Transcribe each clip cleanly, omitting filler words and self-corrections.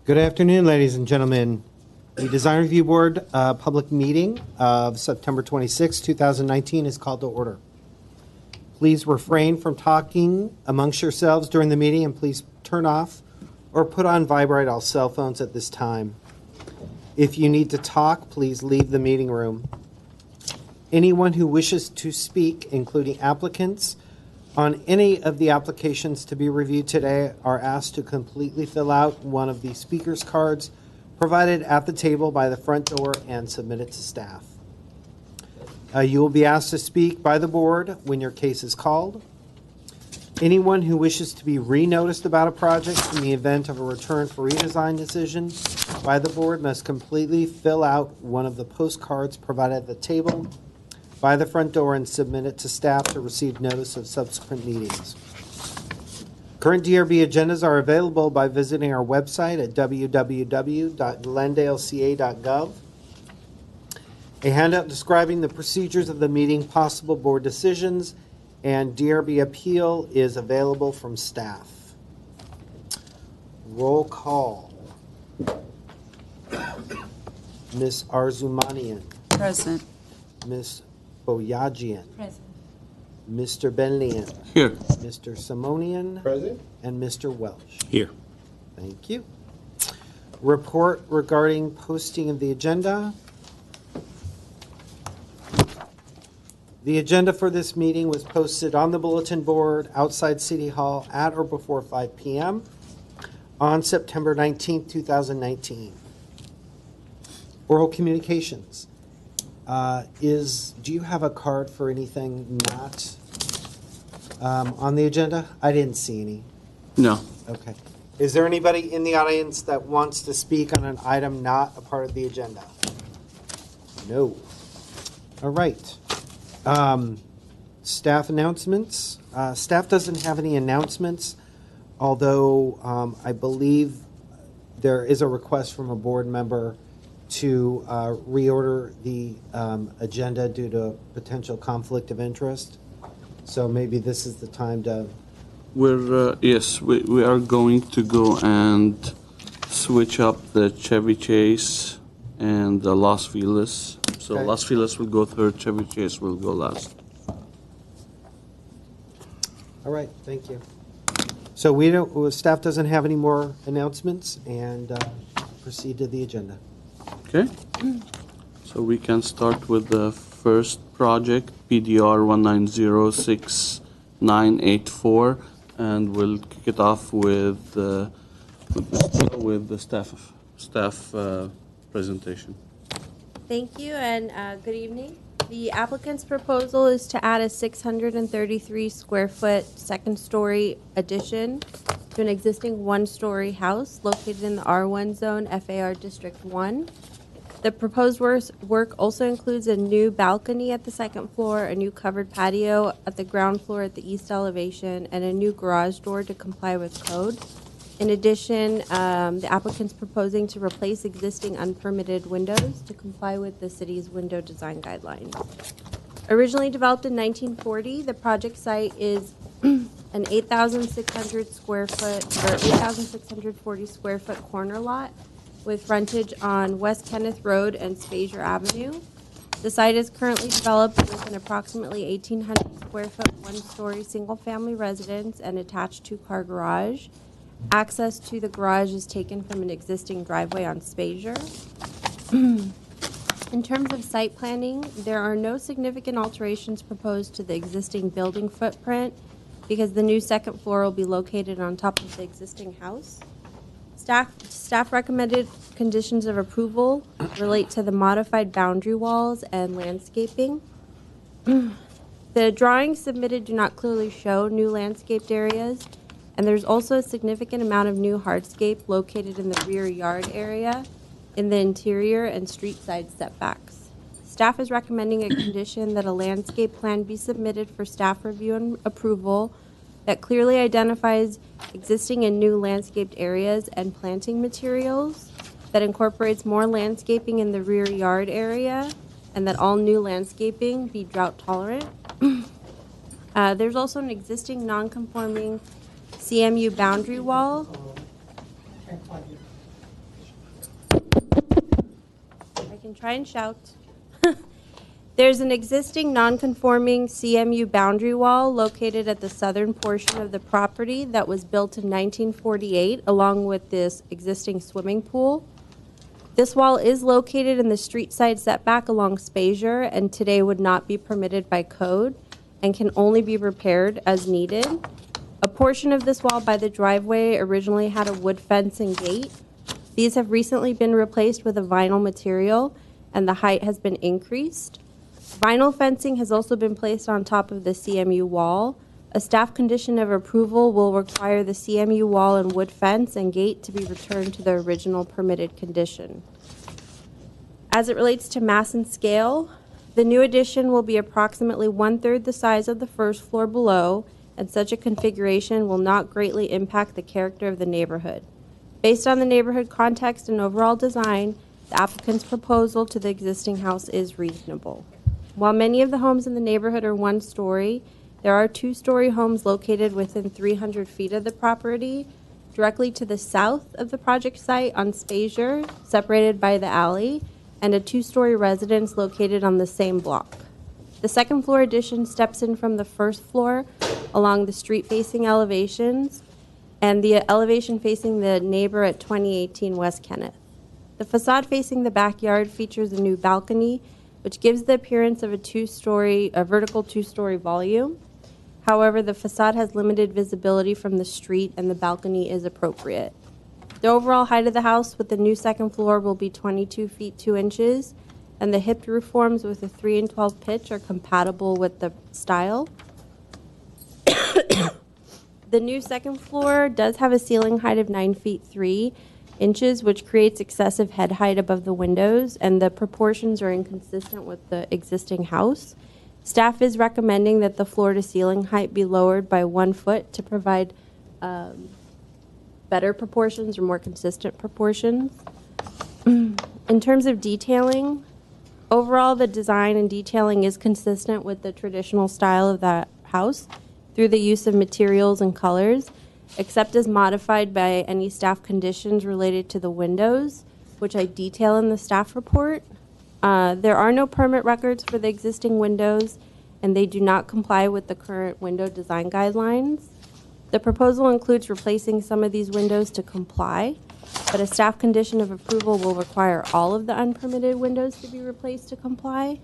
Good afternoon, ladies and gentlemen. The Design Review Board public meeting of September 26, 2019 is called to order. Please refrain from talking amongst yourselves during the meeting, and please turn off or put on vibrate all cell phones at this time. If you need to talk, please leave the meeting room. Anyone who wishes to speak, including applicants, on any of the applications to be reviewed today are asked to completely fill out one of the speaker's cards provided at the table by the front door and submit it to staff. You will be asked to speak by the board when your case is called. Anyone who wishes to be re-noticed about a project in the event of a return for redesign decision by the board must completely fill out one of the postcards provided at the table by the front door and submit it to staff to receive notice of subsequent meetings. Current DRB agendas are available by visiting our website at www.glendaleca.gov. A handout describing the procedures of the meeting, possible board decisions, and DRB appeal is available from staff. Roll call. Ms. Arzumanian. Present. Ms. Boyajian. Present. Mr. Benlian. Here. Mr. Simonian. Present. And Mr. Welch. Here. Thank you. Report regarding posting of the agenda. The agenda for this meeting was posted on the bulletin board outside City Hall at or before 5 p.m. on September 19, 2019. Oral communications. Do you have a card for anything not on the agenda? I didn't see any. No. Okay. Is there anybody in the audience that wants to speak on an item not a part of the agenda? No. All right. Staff announcements. Staff doesn't have any announcements, although I believe there is a request from a board member to reorder the agenda due to potential conflict of interest. So maybe this is the time to... Yes, we are going to go and switch up the Chevy Chase and the Los Feliz. So Okay. Los Feliz will go third, Chevy Chase will go last. All right, thank you. So staff doesn't have any more announcements, and proceed to the agenda. Okay. So we can start with the first project, PDR 1906984, and we'll kick it off with the staff presentation. Thank you and good evening. The applicant's proposal is to add a 633 square foot second story addition to an existing one-story house located in the R1 zone, FAR District 1. The proposed work also includes a new balcony at the second floor, a new covered patio at the ground floor at the east elevation, and a new garage door to comply with code. In addition, the applicant's proposing to replace existing unpermitted windows to comply with the city's window design guidelines. Originally developed in 1940, the project site is an 8,600 square foot or 8,640 square foot corner lot with frontage on West Kenneth Road and Spasier Avenue. The site is currently developed with an approximately 1,800 square foot one-story single-family residence and attached two-car garage. Access to the garage is taken from an existing driveway on Spasier. In terms of site planning, there are no significant alterations proposed to the existing building footprint because the new second floor will be located on top of the existing house. Staff recommended conditions of approval relate to the modified boundary walls and landscaping. The drawings submitted do not clearly show new landscaped areas, and there's also a significant amount of new hardscape located in the rear yard area, in the interior and street side setbacks. Staff is recommending a condition that a landscape plan be submitted for staff review and approval that clearly identifies existing and new landscaped areas and planting materials, that incorporates more landscaping in the rear yard area, and that all new landscaping be drought tolerant. There's also an existing non-conforming CMU boundary wall can try and shout. There's an existing non-conforming CMU boundary wall located at the southern portion of the property that was built in 1948, along with this existing swimming pool. This wall is located in the street side setback along Spasier and today would not be permitted by code and can only be repaired as needed. A portion of this wall by the driveway originally had a wood fence and gate. These have recently been replaced with a vinyl material and the height has been increased. Vinyl fencing has also been placed on top of the CMU wall. A staff condition of approval will require the CMU wall and wood fence and gate to be returned to the original permitted condition. As it relates to mass and scale, the new addition will be approximately 1/3 the size of the first floor below, and such a configuration will not greatly impact the character of the neighborhood. Based on the neighborhood context and overall design, the applicant's proposal to the existing house is reasonable. While many of the homes in the neighborhood are 1-story, there are 2-story homes located within 300 feet of the property, directly to the south of the project site on Spasier, separated by the alley, and a 2-story residence located on the same block. The second floor addition steps in from the first floor along the street-facing elevations and the elevation facing the neighbor at 2018 West Kenneth. The facade facing the backyard features a new balcony, which gives the appearance of a vertical 2-story volume. However, the facade has limited visibility from the street and the balcony is appropriate. The overall height of the house with the new second floor will be 22 feet 2 inches, and the hipped roof forms with a 3 and 12 pitch are compatible with the style. The new second floor does have a ceiling height of 9 feet 3 inches, which creates excessive head height above the windows, and the proportions are inconsistent with the existing house. Staff is recommending that the floor to ceiling height be lowered by 1 foot to provide better proportions or more consistent proportions. In terms of detailing, overall the design and detailing is consistent with the traditional style of that house through the use of materials and colors, except as modified by any staff conditions related to the windows, which I detail in the staff report. There are no permit records for the existing windows, and they do not comply with the current window design guidelines. The proposal includes replacing some of these windows to comply, but a staff condition of approval will require all of the unpermitted windows to be replaced to comply.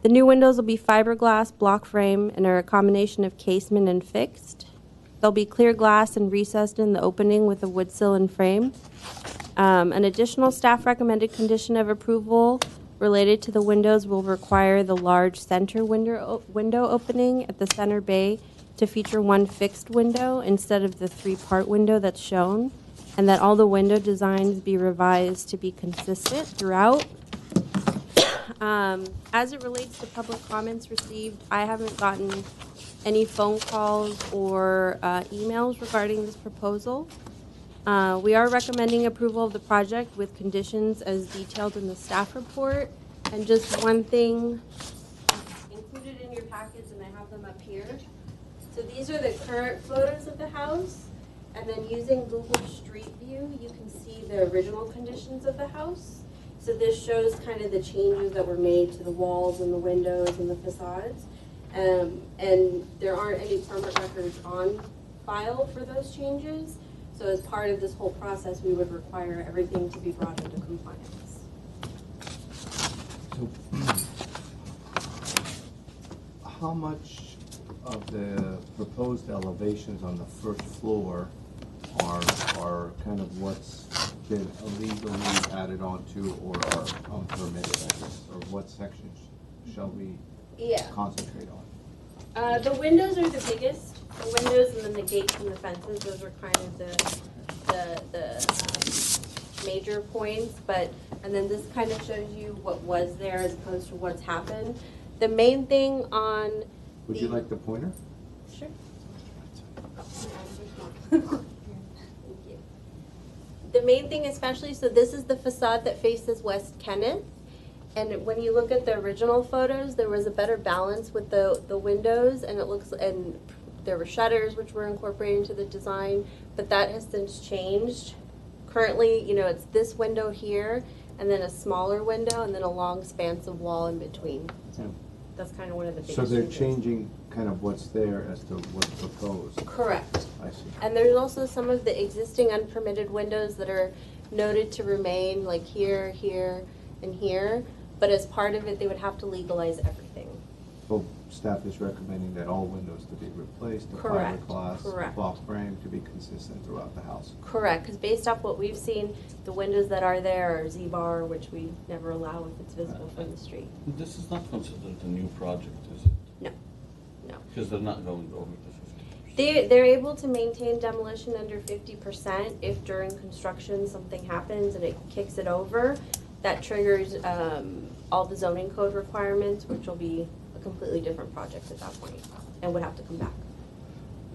The new windows will be fiberglass, block frame, and are a combination of casement and fixed. There'll be clear glass and recessed in the opening with a wood sill and frame. An additional staff recommended condition of approval related to the windows will require the large center window opening at the center bay to feature 1 fixed window instead of the 3-part window that's shown, and that all the window designs be revised to be consistent throughout. As it relates to public comments received, I haven't gotten any phone calls or emails regarding this proposal. We are recommending approval of the project with conditions as detailed in the staff report. And just one thing included in your packets, and I have them up here. So these are the current photos of the house. And then using Google Street View, you can see the original conditions of the house. So this shows kind of the changes that were made to the walls and the windows and the facades. And there aren't any permit records on file for those changes. So as part of this whole process, we would require everything to be brought into compliance. So, how much of the proposed elevations on the first floor are kind of what's been illegally added onto or are unpermitted, I guess? Or what sections shall we concentrate on? The windows are the biggest. The windows and then the gates and the fences, those are kind of the major points. And then this kind of shows you what was there as opposed to what's happened. The main thing on Would you like the pointer? Sure. Thank you. The main thing especially, so this is the facade that faces West Kenneth. And when you look at the original photos, there was a better balance with the windows, and there were shutters which were incorporated into the design, but that has since changed. Currently, it's this window here, and then a smaller window, and then a long span of wall in between. Yeah. That's kind of one of the biggest So they're changes. changing kind of what's there as to what's proposed. Correct. I see. And there's also some of the existing unpermitted windows that are noted to remain, like here, here, and here. But as part of it, they would have to legalize everything. So staff is recommending that all windows to be replaced, the Correct, fiberglass, correct. cloth frame to be consistent throughout the house. Correct, because based off what we've seen, the windows that are there are Z-bar, which we never allow if it's visible from the street. This is not considered a new project, is it? No, no. Because they're not going over the 50%. They're able to maintain demolition under 50% if during construction something happens and it kicks it over. That triggers all the zoning code requirements, which will be a completely different project at that point and would have to come back.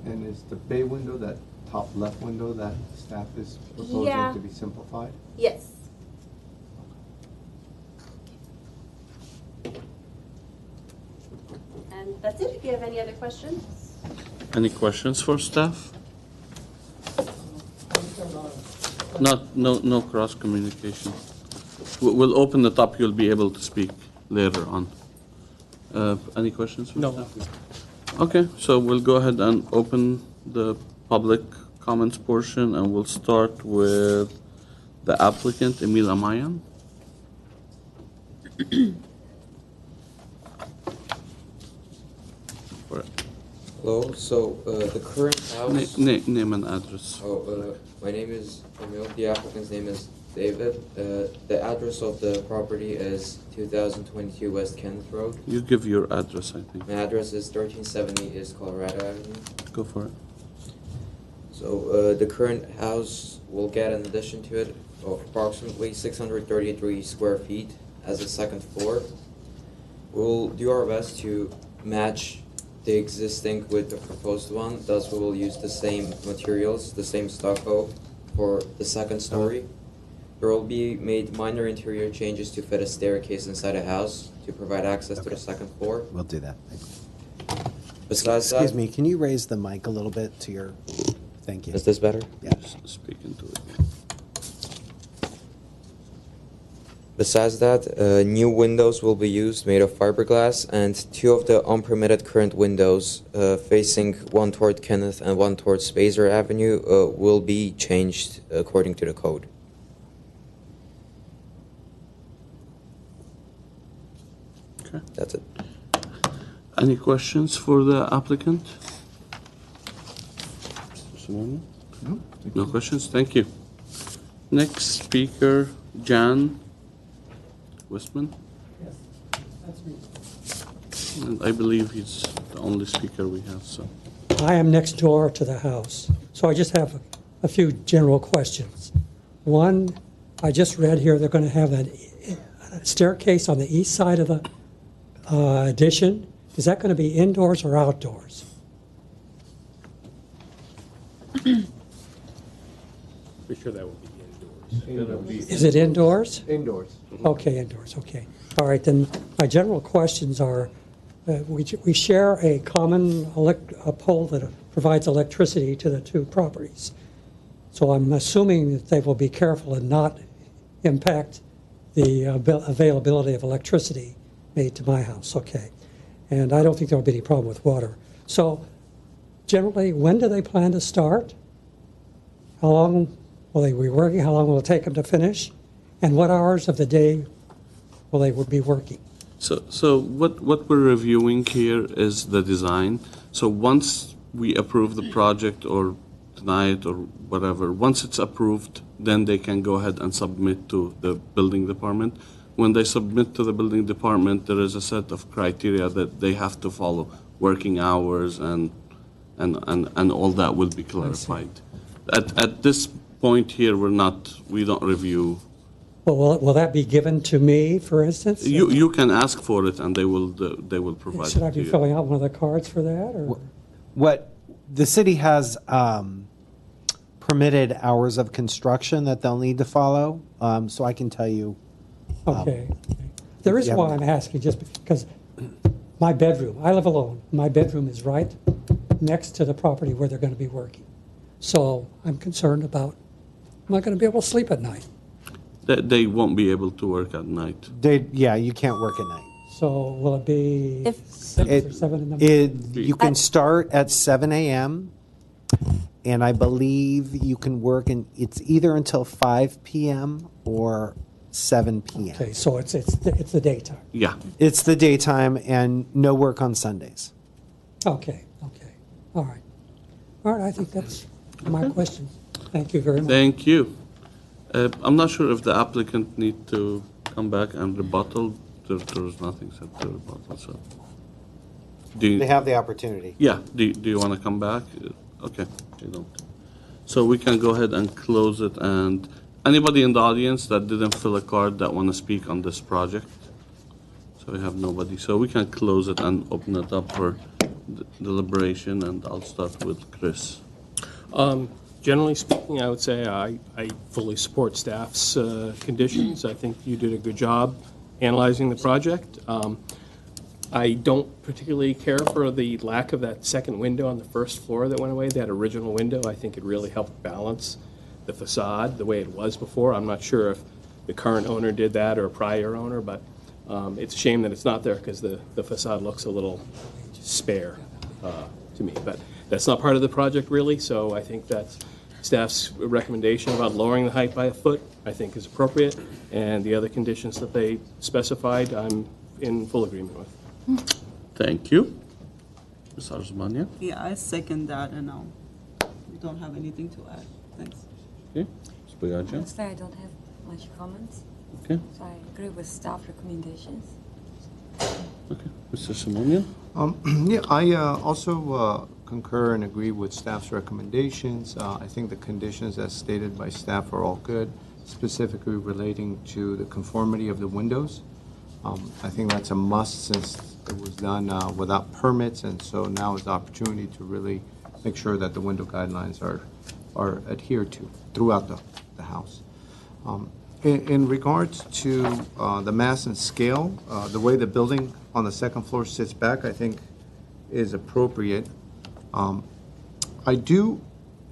And is the bay window, that top left window that staff is proposing Yeah. to be simplified? Yes. And that's it. If you have any other questions. Any questions for staff? No cross communication. We'll open the top, you'll be able to speak later on. Any questions for staff? Okay, so we'll go ahead and open the public comments portion, and we'll start with the applicant, Emil Amayan. For it. Hello, so the current house. Name and address. My name is Emil. The applicant's name is David. The address of the property is 2022 West Kenneth Road. You give your address, I think. My address is 1370 East Colorado Avenue. Go for it. So the current house will get an addition to it of approximately 633 square feet as a second floor. We'll do our best to match the existing with the proposed one, thus we will use the same materials, the same stucco for the second story. There will be made minor interior changes to fit a staircase inside the house to provide access to the second floor. We'll do that. Besides that, Excuse me, can you raise the mic a little bit to your, thank you. is this better? Yeah. Just speak into it. Besides that, new windows will be used made of fiberglass, and two of the unpermitted current windows facing one toward Kenneth and one toward Spacer Avenue will be changed according to the code. Okay. That's it. Any questions for the applicant? No questions? Thank you. Next speaker, Jan Westman. Yes, that's me. And I believe he's the only speaker we have, so. I am next door to the house, so I just have a few general questions. One, I just read here they're going to have a staircase on the east side of the addition. Is that going to be indoors or outdoors? Pretty sure that would be indoors. Is it indoors? Indoors. Okay, indoors, okay. All right, then my general questions are, we share a common a pole that provides electricity to the two properties. So I'm assuming that they will be careful and not impact the availability of electricity made to my house, okay. And I don't think there will be any problem with water. So generally, when do they plan to start? How long will they be working? How long will it take them to finish? And what hours of the day will they be working? So what we're reviewing here is the design. So once we approve the project or deny it or whatever, once it's approved, then they can go ahead and submit to the building department. When they submit to the building department, there is a set of criteria that they have to follow, working hours and all that will be clarified. At this point here, we don't review. Well, will that be given to me, for instance? You can ask for it, and they will provide Should I it to be you. filling out one of the cards for that, or? What, the city has permitted hours of construction that they'll need to follow, so I can tell you. Okay. The reason yeah. why I'm asking, just because my bedroom, I live alone, my bedroom is right next to the property where they're going to be working. So I'm concerned about, am I going to be able to sleep at night? They won't be able to work at night. Yeah, you can't work at night. So will it be If- 6 or 7 in the morning? You can start at 7 a.m. and I believe you can work it's either until 5 p.m. or 7 p.m. Okay, so it's the daytime. Yeah. It's the daytime and no work on Sundays. Okay, all right. All right, I think that's my questions. Thank you very much. Thank you. I'm not sure if the applicant need to come back and rebuttal. There's nothing said to rebuttal, so. Do you? They have the opportunity. Yeah, do you want to come back? Okay, you don't. So we can go ahead and close it, and anybody in the audience that didn't fill a card that want to speak on this project? So we have nobody, so we can close it and open it up for deliberation, and I'll start with Chris. Generally speaking, I would say I fully support staff's conditions. I think you did a good job analyzing the project. I don't particularly care for the lack of that second window on the first floor that went away, that original window. I think it really helped balance the facade the way it was before. I'm not sure if the current owner did that or a prior owner, but it's a shame that it's not there because the facade looks a little spare to me. But that's not part of the project really, so I think that staff's recommendation about lowering the height by a foot, I think is appropriate, and the other conditions that they specified, I'm in full agreement with. Thank you. Ms. Arzmania? Yeah, I second that, and we don't have anything to add. Thanks. Okay. Ms. Boyajian? Honestly, I don't have much comments, Okay. so I agree with staff recommendations. Okay. Mr. Simonian? Yeah, I also concur and agree with staff's recommendations. I think the conditions as stated by staff are all good, specifically relating to the conformity of the windows. I think that's a must since it was done without permits, and so now is the opportunity to really make sure that the window guidelines are adhered to throughout the house. In regards to the mass and scale, the way the building on the second floor sits back, I think is appropriate. I do,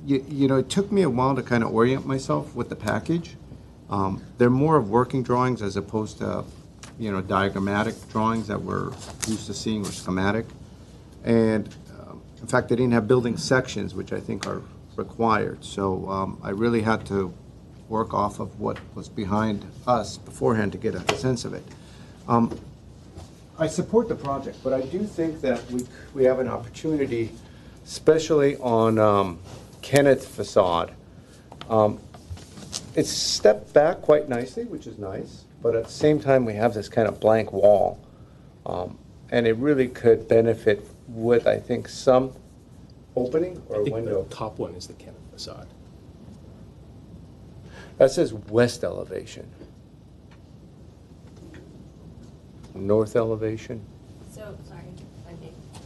you know, it took me a while to kind of orient myself with the package. They're more of working drawings as opposed to, you know, diagrammatic drawings that we're used to seeing or schematic. And in fact, they didn't have building sections, which I think are required. So I really had to work off of what was behind us beforehand to get a sense of it. I support the project, but I do think that we have an opportunity, especially on Kenneth's facade. It's stepped back quite nicely, which is nice, but at the same time, we have this kind of blank wall. And it really could benefit with, I think, some opening or I think window. the top one is the Kenneth facade. That says west elevation. North elevation. So, sorry,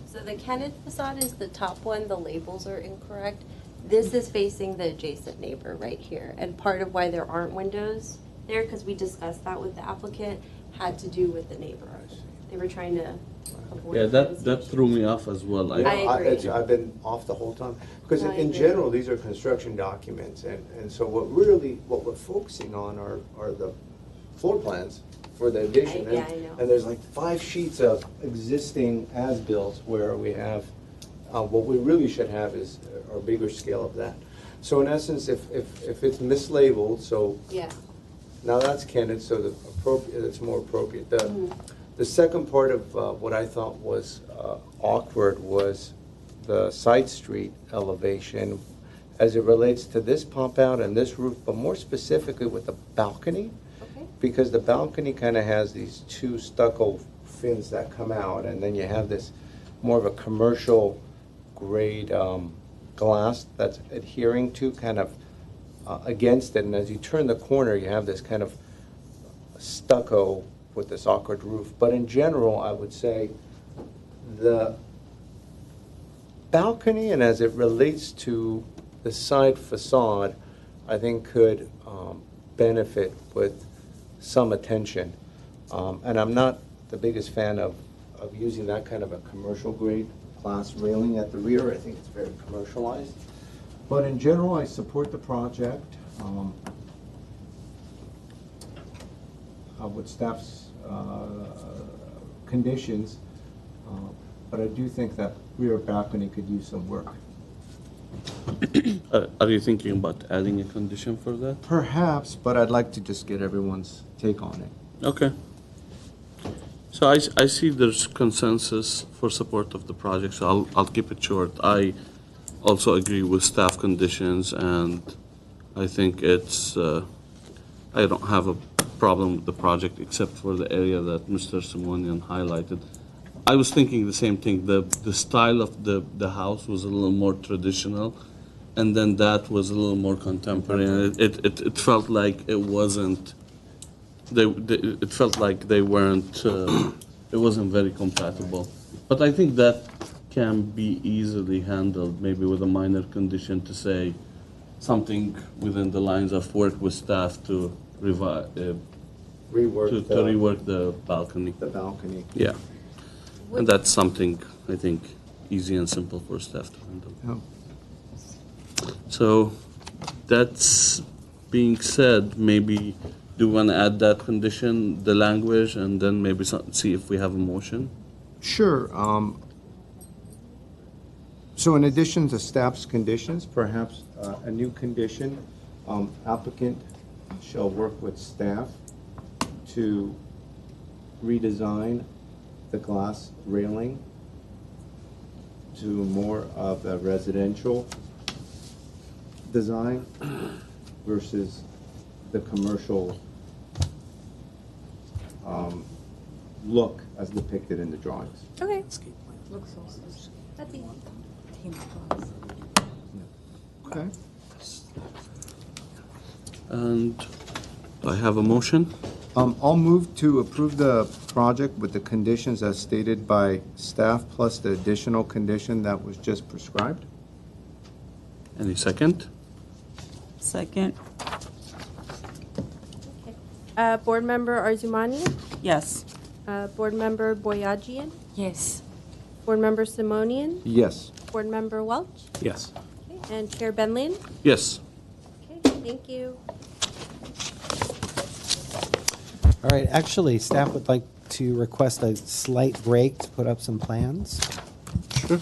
so the Kenneth facade is the top one, the labels are incorrect. This is facing the adjacent neighbor right here, and part of why there aren't windows there, because we discussed that with the applicant, had to do with the neighbor. They were trying to avoid. Yeah, that threw me off as well. I agree. I've been off the whole time, because No, I in agree. general, these are construction documents, and so what we're focusing on are the floor plans for the addition. Yeah, I know. And there's like 5 sheets of existing as-built where we have, what we really should have is a bigger scale of that. So in essence, if it's mislabeled, so Yeah. now that's Kenneth, so it's more appropriate. Mm-hmm. The second part of what I thought was awkward was the side street elevation as it relates to this pump out and this roof, but more specifically with the balcony, Okay. because the balcony kind of has these 2 stucco fins that come out, and then you have this more of a commercial grade glass that's adhering to kind of against it, and as you turn the corner, you have this kind of stucco with this awkward roof. But in general, I would say the balcony, and as it relates to the side facade, I think could benefit with some attention. And I'm not the biggest fan of using that kind of a commercial grade glass railing at the rear. I think it's very commercialized. But in general, I support the project. with staff's conditions, but I do think that rear balcony could use some work. Are you thinking about adding a condition for that? Perhaps, but I'd like to just get everyone's take on it. Okay. So I see there's consensus for support of the project, so I'll keep it short. I also agree with staff conditions, and I think I don't have a problem with the project except for the area that Mr. Simonian highlighted. I was thinking the same thing. The style of the house was a little more traditional, and then that was a little more contemporary. And it felt like it wasn't. It felt like they weren't. It wasn't very compatible. But I think that can be easily handled, maybe with a minor condition to say something within the lines of work with staff to Rework to rework the balcony. the balcony. Yeah. And that's something, I think, easy and simple for staff to handle. Yeah. So, that's being said, maybe do you want to add that condition, the language, and then maybe see if we have a motion? Sure. So in addition to staff's conditions, perhaps a new condition, applicant shall work with staff to redesign the glass railing to more of a residential design versus the commercial look as depicted in the drawings. Okay, Looks also. that's easy. Team applause. Okay. And do I have a motion? I'll move to approve the project with the conditions as stated by staff plus the additional condition that was just prescribed. Any second? Second, Board Member Arzumani, yes. Board Member Boyajian, Yes. Board Member Simonian, Yes. Board Member Welch, Yes. okay, and Chair Benlian. Yes. Okay, thank you. All right, actually, staff would like to request a slight break to put up some plans. Sure.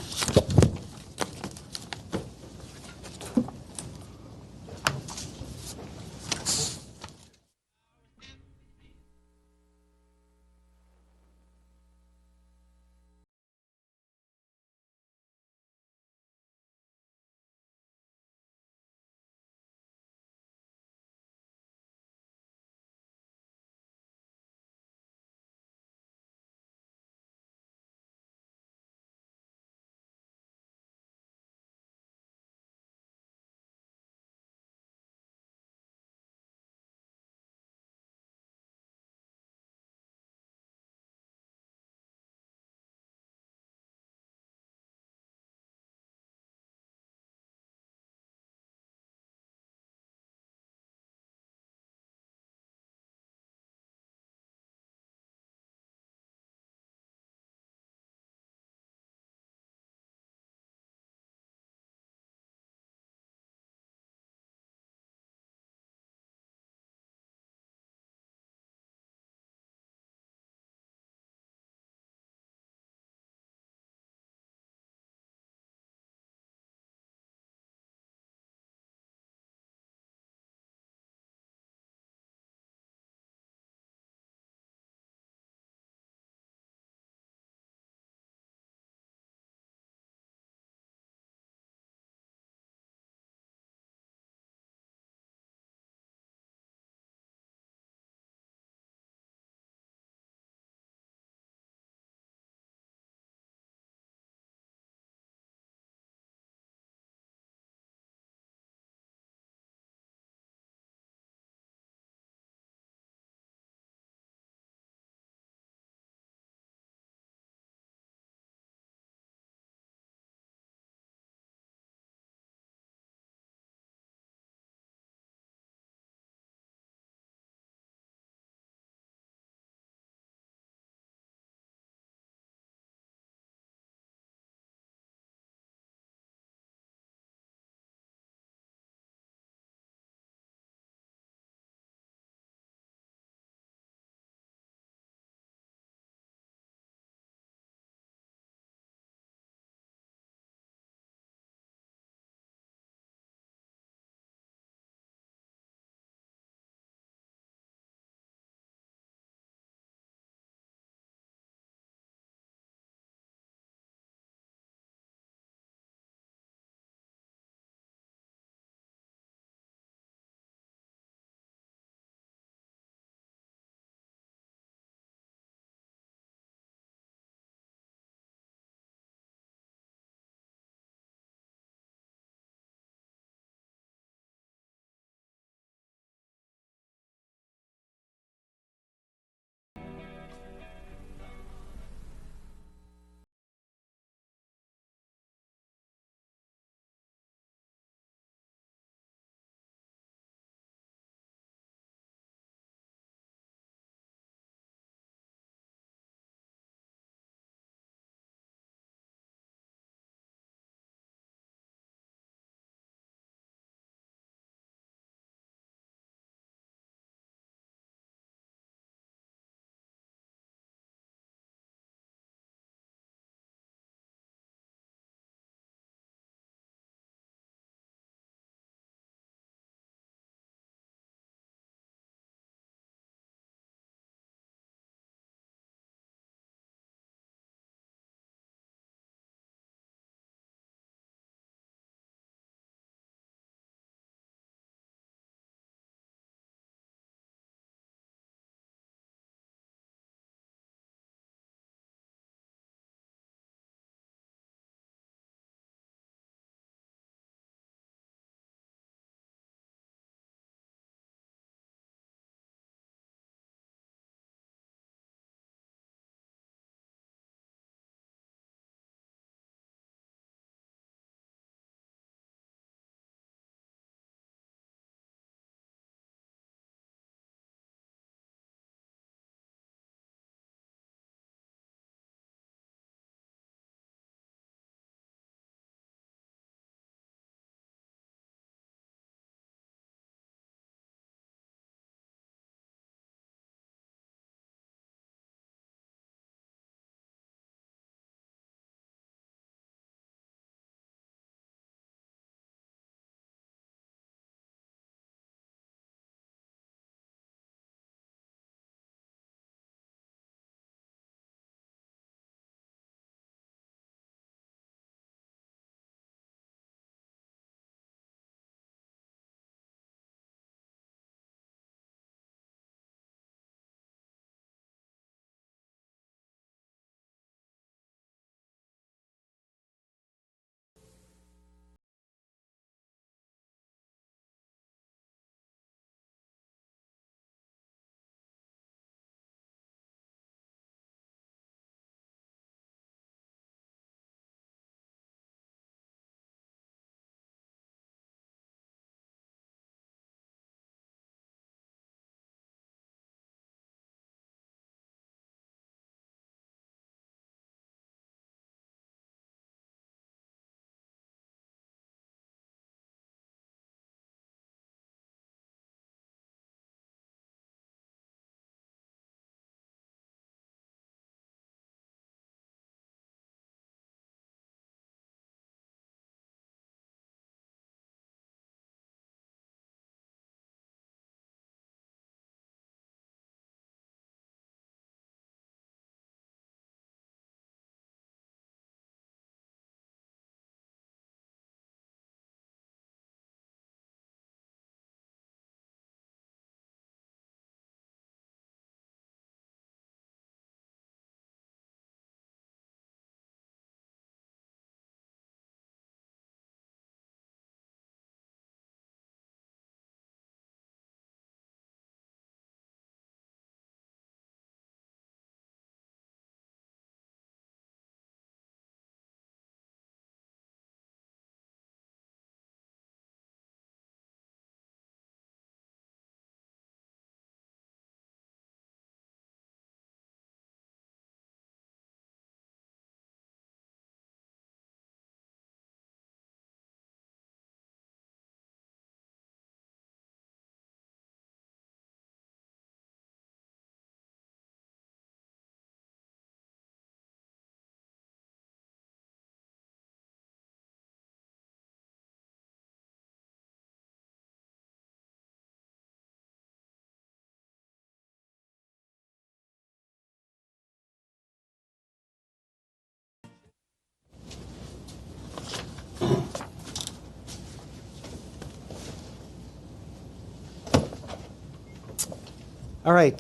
All right.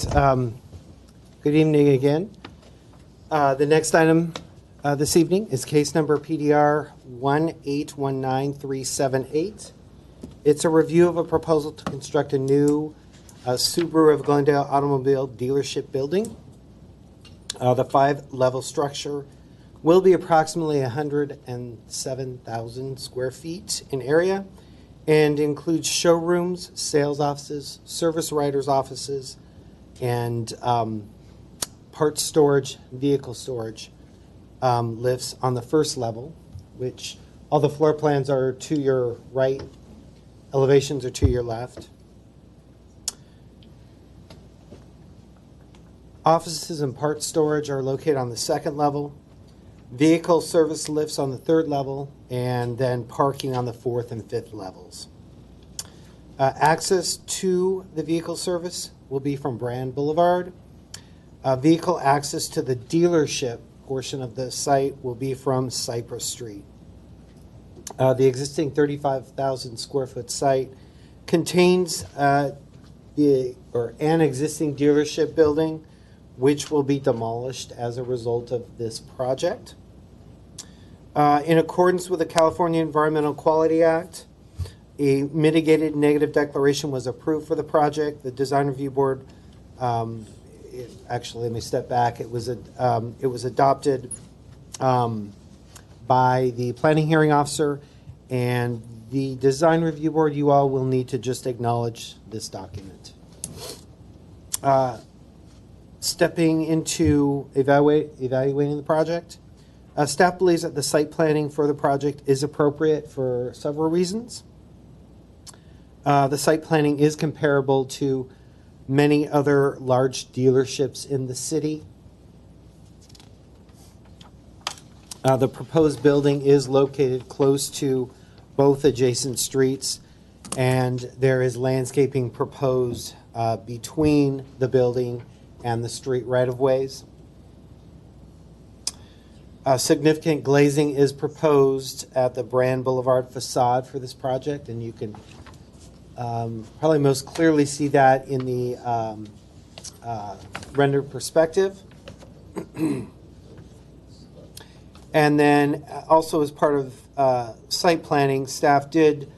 Good evening again. The next item this evening is case number PDR 1819378. It's a review of a proposal to construct a new Subaru of Glendale automobile dealership building. The 5-level structure will be approximately 107,000 square feet in area and includes showrooms, sales offices, service writers' offices, and parts storage, vehicle storage lifts on the first level, which all the floor plans are to your right, elevations are to your left. Offices and parts storage are located on the second level, vehicle service lifts on the third level, and then parking on the fourth and fifth levels. Access to the vehicle service will be from Brand Boulevard. Vehicle access to the dealership portion of the site will be from Cypress Street. The existing 35,000 square foot site contains an existing dealership building, which will be demolished as a result of this project. In accordance with the California Environmental Quality Act, a mitigated negative declaration was approved for the project. The Design Review Board, actually, let me step back. It was adopted by the Planning Hearing Officer, and the Design Review Board, you all will need to just acknowledge this document. Stepping into evaluating the project, staff believes that the site planning for the project is appropriate for several reasons. The site planning is comparable to many other large dealerships in the city. The proposed building is located close to both adjacent streets, and there is landscaping proposed between the building and the street right-of-ways. Significant glazing is proposed at the Brand Boulevard facade for this project, and you can probably most clearly see that in the rendered perspective. And then also as part of site planning, staff did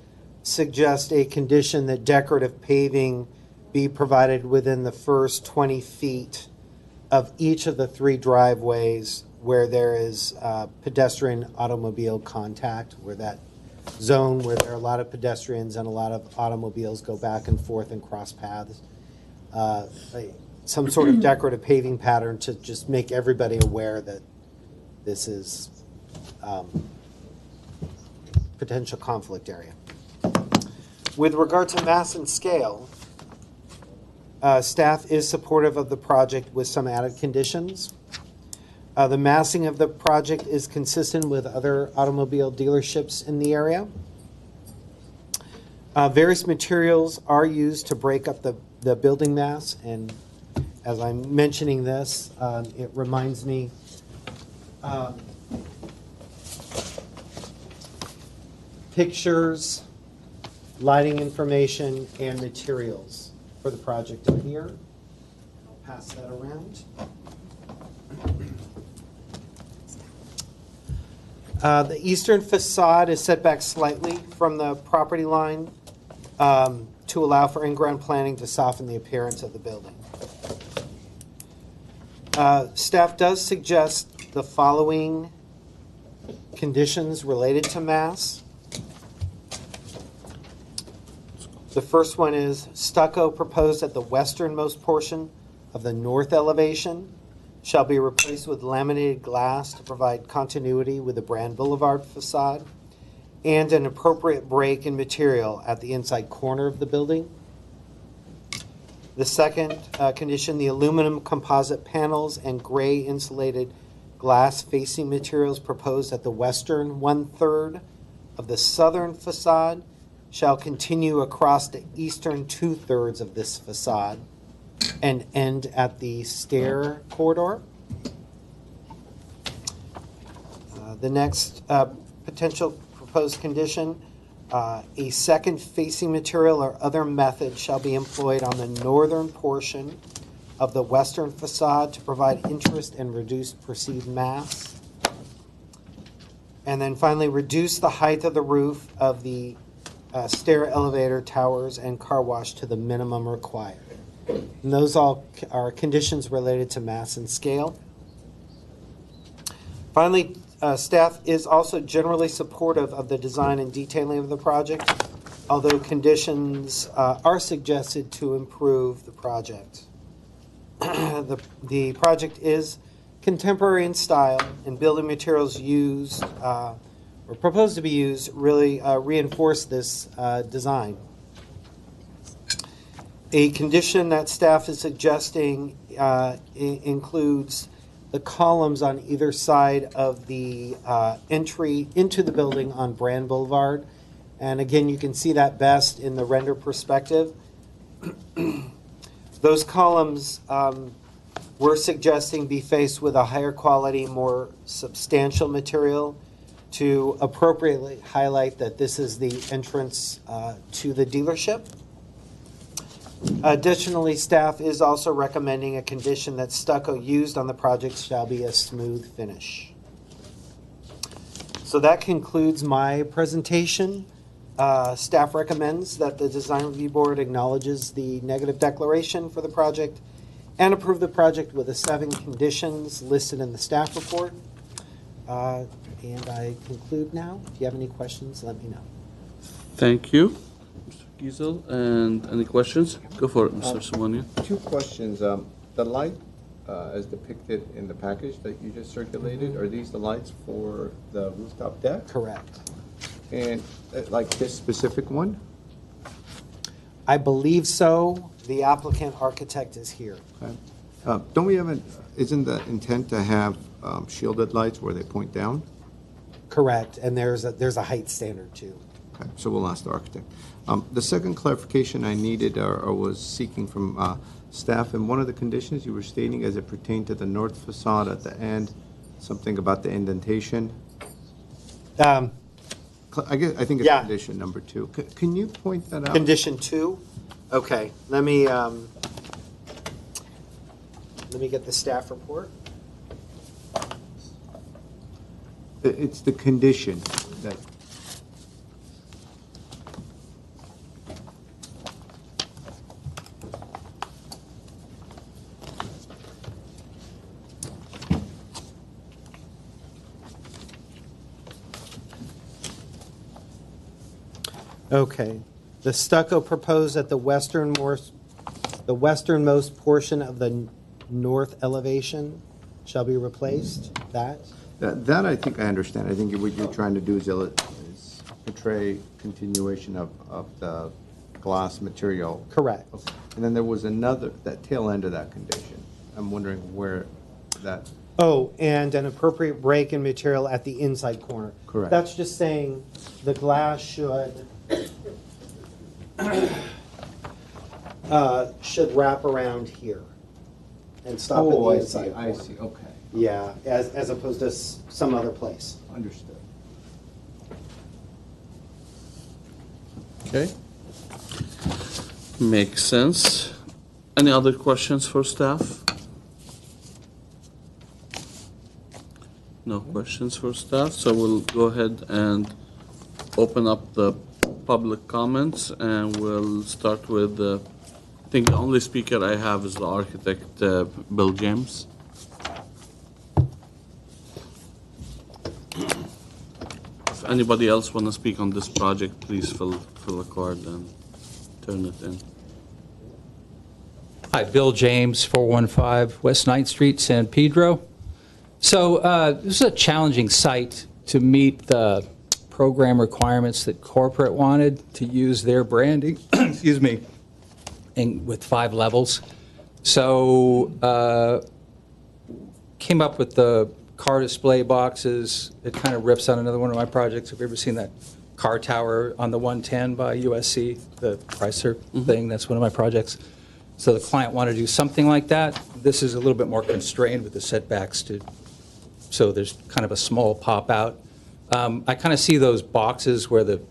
suggest a condition that decorative paving be provided within the first 20 feet of each of the 3 driveways where there is pedestrian automobile contact, where that zone where there are a lot of pedestrians and a lot of automobiles go back and forth and cross paths. Some sort of decorative paving pattern to just make everybody aware that this is potential conflict area. With regard to mass and scale, staff is supportive of the project with some added conditions. The massing of the project is consistent with other automobile dealerships in the area. Various materials are used to break up the building mass, and as I'm mentioning this, it reminds me pictures, lighting information, and materials for the project are here. I'll pass that around. The eastern facade is set back slightly from the property line to allow for in-ground planning to soften the appearance of the building. Staff does suggest the following conditions related to mass. The first one is stucco proposed at the westernmost portion of the north elevation shall be replaced with laminated glass to provide continuity with the Brand Boulevard facade and an appropriate break in material at the inside corner of the building. The second condition, the aluminum composite panels and gray insulated glass facing materials proposed at the western 1/3 of the southern facade shall continue across the eastern 2/3 of this facade and end at the stair corridor. The next potential proposed condition, A second facing material or other method shall be employed on the northern portion of the western facade to provide interest and reduce perceived mass. And then finally, reduce the height of the roof of the stair elevator towers and car wash to the minimum required. And those all are conditions related to mass and scale. Finally, staff is also generally supportive of the design and detailing of the project, although conditions are suggested to improve the project. The project is contemporary in style, and building materials used or proposed to be used really reinforce this design. A condition that staff is suggesting includes the columns on either side of the entry into the building on Brand Boulevard. And again, you can see that best in the render perspective. Those columns we're suggesting be faced with a higher quality, more substantial material to appropriately highlight that this is the entrance to the dealership. Additionally, staff is also recommending a condition that stucco used on the project shall be a smooth finish. So that concludes my presentation. Staff recommends that the Design Review Board acknowledges the negative declaration for the project and approve the project with the 7 conditions listed in the staff report. And I conclude now. If you have any questions, let me know. Thank you, Mr. Giesel. And any questions? Go for it, Mr. Simonian. 2 questions. The light as depicted in the package that you just circulated, are these the lights for the rooftop deck? Correct. And like this specific one? I believe so. The applicant architect is here. Okay. Don't we have isn't the intent to have shielded lights where they point down? Correct. And there's a height standard too. Okay, so we'll ask the architect. The second clarification I needed or was seeking from staff, in one of the conditions you were stating as it pertained to the north facade at the end, something about the indentation. I think it's Yeah. condition number 2. Can you point that out? Condition 2? Okay, let me get the staff report. It's the condition that. Okay. The stucco proposed at the westernmost portion of the north elevation shall be replaced. That I think I understand. I think what you're trying to do is portray continuation of the glass material. Correct. Okay. And then there was another, that tail end of that condition. I'm wondering where that. Oh, and an appropriate break in material at the inside corner. Correct. That's just saying the glass should wrap around here and stop at the Oh, I inside see, corner. I see, okay. Yeah, as opposed to some other place. Understood. Okay. Makes sense. Any other questions for staff? No questions for staff, so we'll go ahead and open up the public comments, and we'll start with I think the only speaker I have is the architect, Bill James. If anybody else want to speak on this project, please fill a card and turn it in. Hi, Bill James, 415 West 9th Street, San Pedro. So this is a challenging site to meet the program requirements that corporate wanted to use their branding, excuse me, with 5 levels. So came up with the car display boxes. It kind of rips on another one of my projects. Have you ever seen that car tower on the 110 by USC, the Chrysler thing? That's one of my projects. So the client wanted to do something like that. This is a little bit more constrained with the setbacks so there's kind of a small pop out. I kind of see those boxes where the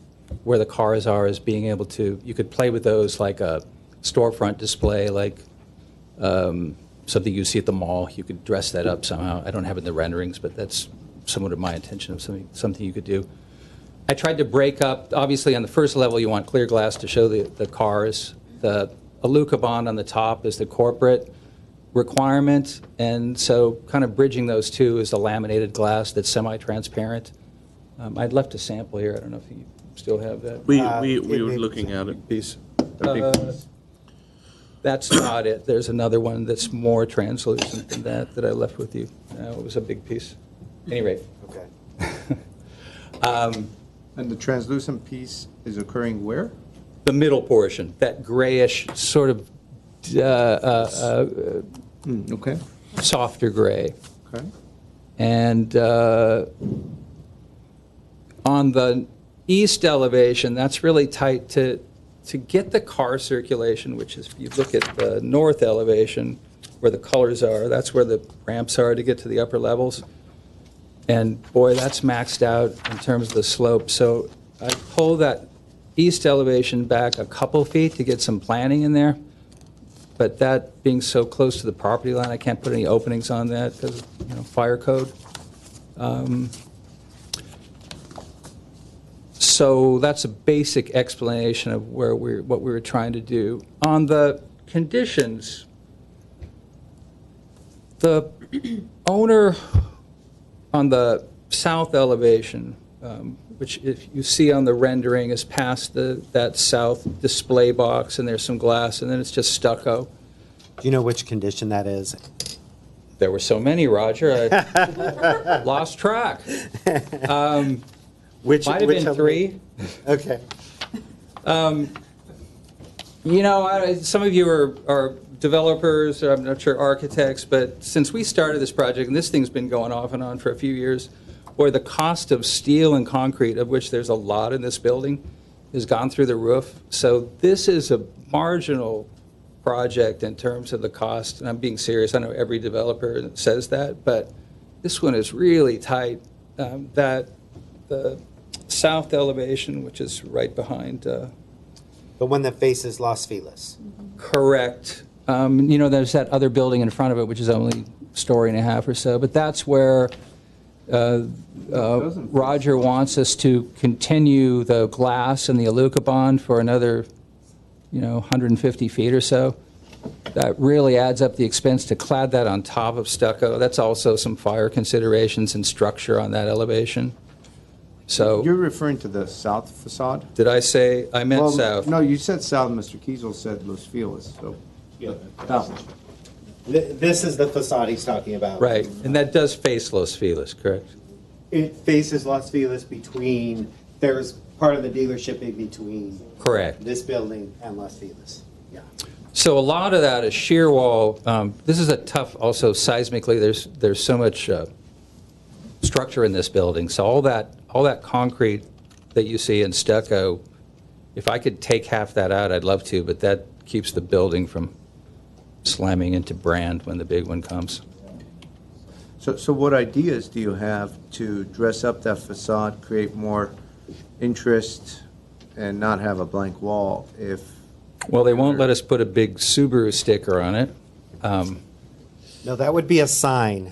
where the cars are as being able to, you could play with those like a storefront display, like something you see at the mall. You could dress that up somehow. I don't have it in the renderings, but that's somewhat of my intention of something you could do. I tried to break up, obviously on the first level you want clear glass to show the cars. The Aluca bond on the top is the corporate requirement, and so kind of bridging those two is the laminated glass that's semi-transparent. I'd left a sample here. I don't know if you still have that. We were looking at it. Piece. The big piece. That's not it. There's another one that's more translucent than that I left with you. It was a big piece. At any rate. Okay. And the translucent piece is occurring where? The middle portion, that grayish sort of Okay. softer gray. Okay. And on the east elevation, that's really tight to get the car circulation, which is, if you look at the north elevation, where the colors are, that's where the ramps are to get to the upper levels. And boy, that's maxed out in terms of the slope. So I pull that east elevation back a couple feet to get some planning in there. But that being so close to the property line, I can't put any openings on that because of fire code. So that's a basic explanation of what we were trying to do. On the conditions, the owner on the south elevation, which if you see on the rendering is past that south display box, and there's some glass, and then it's just stucco. Do you know which condition that is? There were so many, Roger, I lost track. Which Might have been 3. Okay. Some of you are developers, or I'm not sure architects, but since we started this project, and this thing's been going off and on for a few years, boy, the cost of steel and concrete, of which there's a lot in this building, has gone through the roof. So this is a marginal project in terms of the cost, and I'm being serious. I know every developer says that, but this one is really tight. That the south elevation, which is right behind. The one that faces Los Feliz. Correct. There's that other building in front of it, which is only a story and a half or so, but that's where Roger wants us to continue the glass and the Aluca bond for another 150 feet or so. That really adds up the expense to clad that on top of stucco. That's also some fire considerations and structure on that elevation. So You're referring to the south facade? did I say, I meant Well, south? No, you said south, Mr. Kiesel said Los Feliz, so. Yeah. That one. This is the facade he's talking about. Right, and that does face Los Feliz, correct? It faces Los Feliz between, there's part of the dealership in between Correct. this building and Los Feliz. Yeah. So a lot of that is shear wall. This is a tough, also seismically, there's so much structure in this building. So all that concrete that you see in stucco, if I could take half that out, I'd love to, but that keeps the building from slamming into brand when the big one comes. So what ideas do you have to dress up that facade, create more interest, and not have a blank wall if? Well, they won't let us put a big Subaru sticker on it. No, that would be a sign.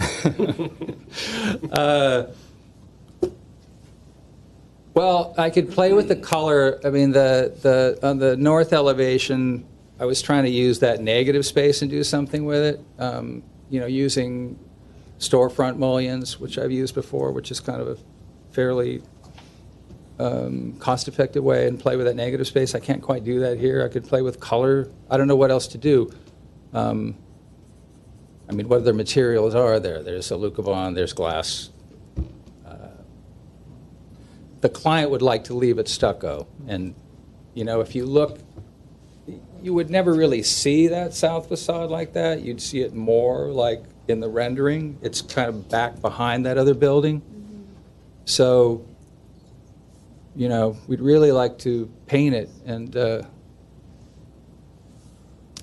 Well, I could play with the color. I mean, on the north elevation, I was trying to use that negative space and do something with it. Using storefront mullions, which I've used before, which is kind of a fairly cost-effective way, and play with that negative space. I can't quite do that here. I could play with color. I don't know what else to do. What other materials are there? There's Aluca bond, there's glass. The client would like to leave it stucco. And, if you look, you would never really see that south facade like that. You'd see it more like in the rendering. It's kind of back behind that other building. So, we'd really like to paint it. And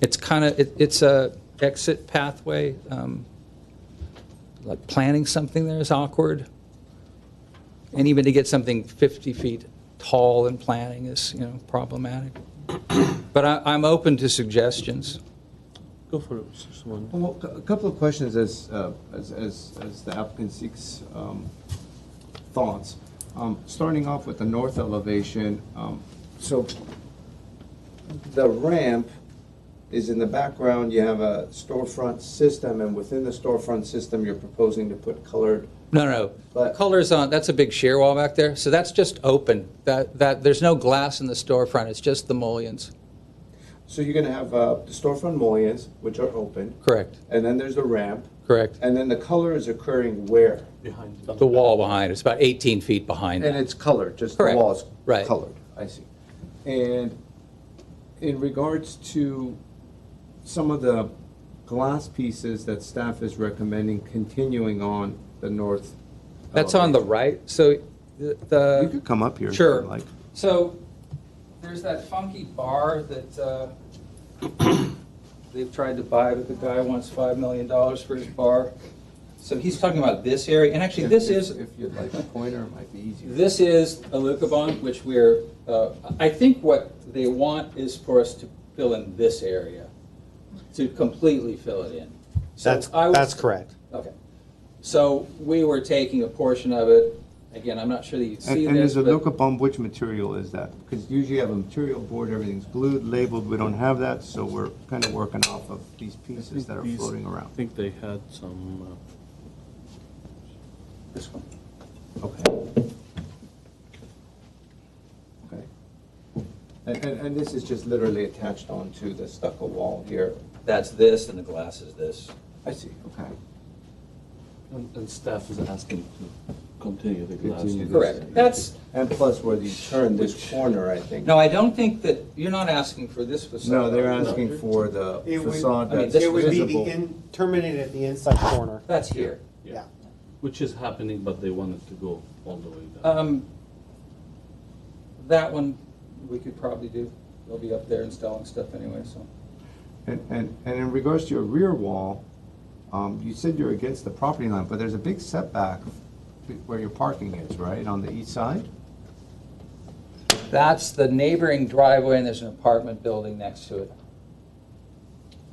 it's a exit pathway. Like planting something there is awkward. And even to get something 50 feet tall and planting is, problematic. But I'm open to suggestions. Go for it, Mr. Swan. Well, a couple of questions as the applicant seeks thoughts. Starting off with the north elevation, so the ramp is in the background, you have a storefront system, and within the storefront system, you're proposing to put colored. No. But- Colors on, that's a big shear wall back there, so that's just open. There's no glass in the storefront, it's just the mullions. So you're gonna have the storefront mullions, which are open, Correct, and then there's the ramp, correct. and then the color is occurring where? Behind The wall behind, it's about 18 feet behind And that. it's colored, just the Correct. wall's Right. colored, I see. And in regards to some of the glass pieces that staff is recommending continuing on the north. That's on the elevation. right, so the. You could come up here. if Sure. you'd like. So there's that funky bar that they've tried to buy, but the guy wants $5 million for his bar. So he's talking about this area, and actually this is, If you'd like a pointer, it might be easier. this is a Lucabon, which we're, I think what they want is for us to fill in this area, to completely fill it in. So I was- That's correct. Okay. So we were taking a portion of it. Again, I'm not sure that you see And this, there's a but look upon which material is that? Because usually you have a material board, everything's glued, labeled, we don't have that, so we're kind of working off of these pieces that are These- floating I around. think they had some, this one. Okay. Okay. And this is just literally attached onto the stucco wall here. That's this, and the glass is this. I see, okay. and staff is asking to continue the glass. Continue this. Correct. That's, And plus where you turn this corner, I think. no, I don't think that, you're not asking for this facade. No, they're asking for the It would- facade I mean, that's this It would be visible. terminated at the inside corner. That's here. Yeah. Which is happening, but they wanted to go all the way down. That one, we could probably do. They'll be up there installing stuff anyway, so. And in regards to your rear wall, you said you're against the property line, but there's a big setback where your parking is, right, on the east side? That's the neighboring driveway, and there's an apartment building next to it.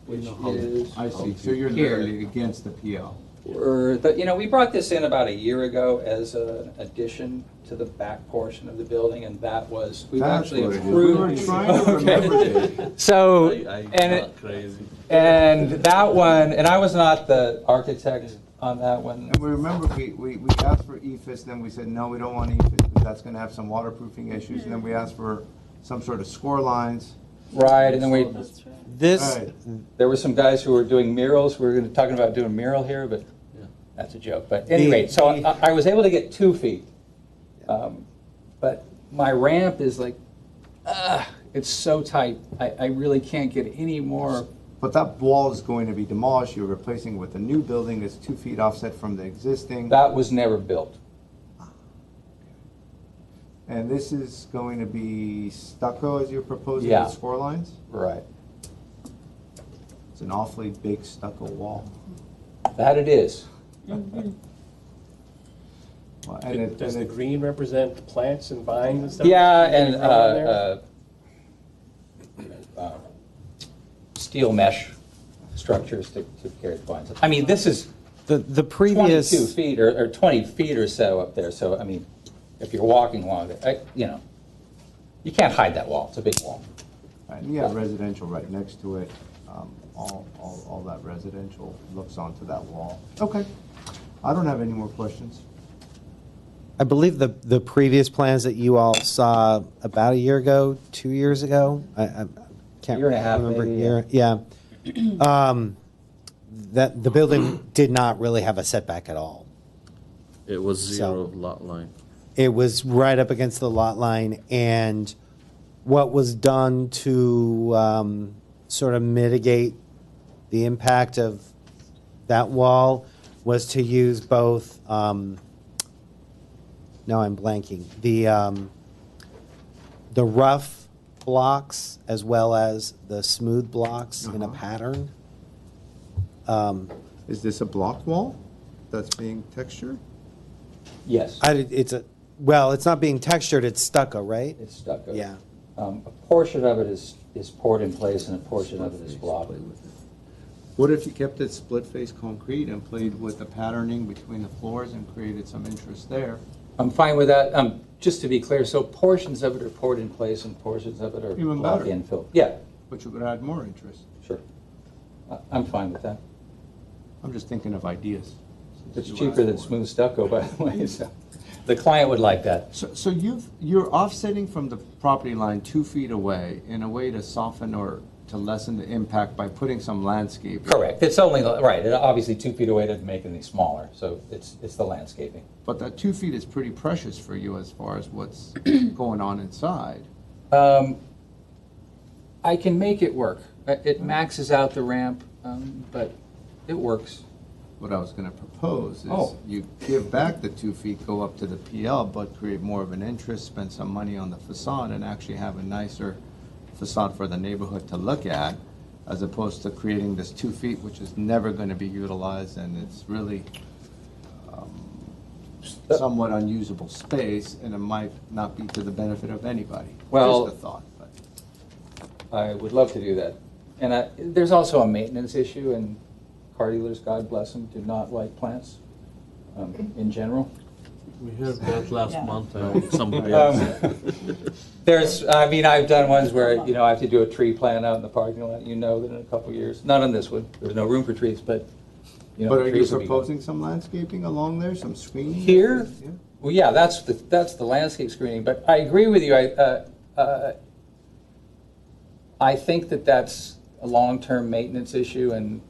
Which is. I see, so you're Here. literally against the PL. We brought this in about a year ago as an addition to the back portion of the building, and that was, we've That's actually what it is. We were approved. trying to remember it. So, I and got crazy. and that one, and I was not the architect on that one. And we remember, we asked for EFS, then we said, no, we don't want EFS, because that's gonna have some waterproofing issues, and then we asked for some sort of score lines. Right, and then That's right. This, Right. there were some guys who were doing murals. We were talking about doing a mural here, but Yeah. that's a joke. But anyway, so I was able to get 2 feet. But my ramp is like, it's so tight. I really can't get any more. But that wall is going to be demolished, you're replacing with a new building that's 2 feet offset from the existing. That was never built. And this is going to be stucco as you're proposing Yeah. with score lines? Right. It's an awfully big stucco wall. That it is. Well, and it- Does and the it- green represent plants and vines and stuff? Yeah, that and you grow in there? Steel mesh structures to carry the vines. I mean, this is the 22 previous, feet or 20 feet or so up there. So, I mean, if you're walking along it, you can't hide that wall. It's a big wall. And you have residential right next to it. All that residential looks onto that wall. Okay. I don't have any more questions. I believe the previous plans that you all saw about a year ago, 2 years ago, I can't Year and a half, remember. maybe, Yeah. That the building did not really have a setback at all. It was So- zero lot line. It was right up against the lot line, and what was done to sort of mitigate the impact of that wall was to use both, no, I'm blanking, the rough blocks as well as the smooth blocks in a pattern. Is this a block wall that's being textured? Yes. It's a, Well, it's not being textured, it's stucco, right? It's stucco. Yeah. A portion of it is poured in place and a portion of it is block. Play with it. What if you kept it split-face concrete and played with the patterning between the floors and created some interest there? I'm fine with that. Just to be clear, so portions of it are poured in place and portions of it are Even block better. infill. Yeah, But you could add more interest. sure. I'm fine with that. I'm just thinking of ideas. It's You cheaper asked than for it. smooth stucco, by the way, so the client would like that. So you're offsetting from the property line 2 feet away in a way to soften or to lessen the impact by putting some landscaping. Correct. It's only, right, and obviously 2 feet away doesn't make it any smaller, so it's the landscaping. But that 2 feet is pretty precious for you as far as what's going on inside. I can make it work. It maxes out the ramp, but it works. What I was gonna propose is Oh. you give back the 2 feet, go up to the PL, but create more of an interest, spend some money on the facade, and actually have a nicer facade for the neighborhood to look at, as opposed to creating this 2 feet, which is never gonna be utilized, and it's really somewhat unusable space, and it might not be to the benefit of anybody. Well- Just a thought, but. I would love to do that. And there's also a maintenance issue, and car dealers, God bless them, do not like plants in general. We heard that last Yeah. month, somebody else. I've done ones where, I have to do a tree plant out in the parking lot, that in a couple of years. Not on this one, there's no room for trees, but, But are you trees will be gone. proposing some landscaping along there, some screening? Here? Yeah. Well, yeah, that's the landscape screening, but I agree with you. I think that's a long-term maintenance issue, and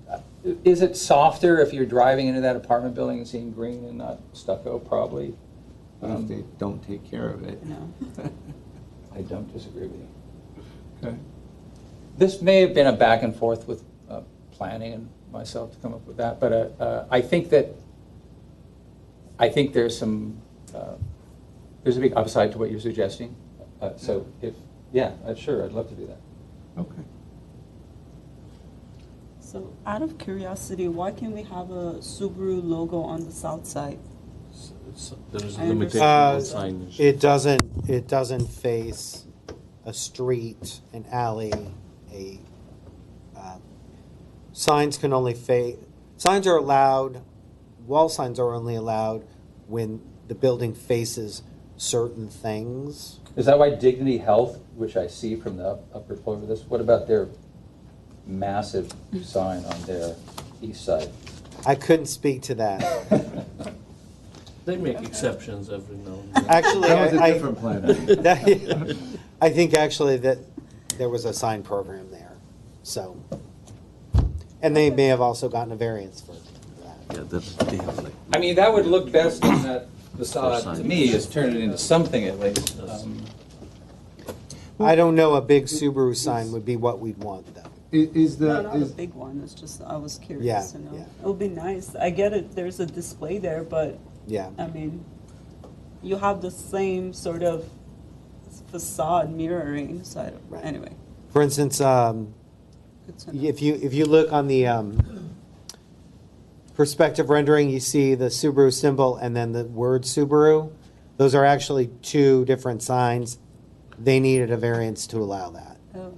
is it softer if you're driving into that apartment building and seeing green and not stucco? Probably. If they don't take care of it. No. I don't disagree with you. Okay. This may have been a back and forth with planning and myself to come up with that, but I think there's some there's a big upside to what you're suggesting. So sure, I'd love to do that. Okay. So out of curiosity, why can't we have a Subaru logo on the south side? There is a I limitation Uh, on signage. It doesn't face a street, an alley, signs can only signs are allowed, wall signs are only allowed when the building faces certain things. Is that why Dignity Health, which I see from the upper floor of this, what about their massive sign on their east side? I couldn't speak to that. They make exceptions every now and then. Actually, That was a I different plan. I think actually that there was a sign program there, so. And they may have also gotten a variance for that. Yeah, they have like. I mean, that would look best on that facade, to me, is turn it into something at least. I don't know, a big Subaru sign would be what we'd want, though. Is No, the, not a is, big one, it's just, I was Yeah, curious to know. yeah. It would be nice. I get it, there's a display there, but, Yeah. I mean, you have the same sort of facade mirroring, so I don't, Right. anyway. For instance, Good to know. if you look on the perspective rendering, you see the Subaru symbol and then the word Subaru. Those are actually two different signs. They needed a variance to allow that, Oh,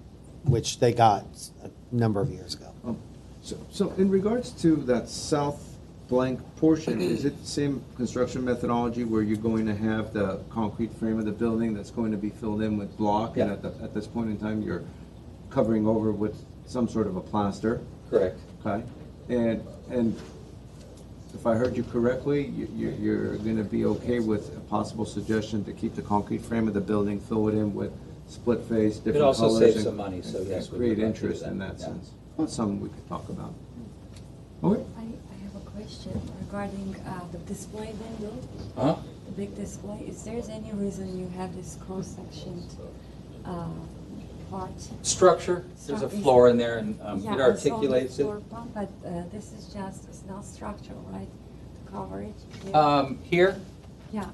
which they got a number of years ago. so in regards to that south blank portion, is it the same construction methodology where you're going to have the concrete frame of the building that's going to be filled in with block? And Yeah. at this point in time, you're covering over with some sort of a plaster, Correct. okay? And if I heard you correctly, you're gonna be okay with a possible suggestion to keep the concrete frame of the building, fill it in with split face, different It also colors, saves and- some money, so and yes, we create would like to do interest that, in that yeah. sense. That's something we could talk about. Okay. I have a question regarding the display window, Huh? the big display. Is there any reason you have this cross-section part? Structure, there's a Structure. floor in there, and Yeah, it I saw the articulates it. floor plan, but this is just, it's not structural, right? The coverage? Yeah. Here, Yeah,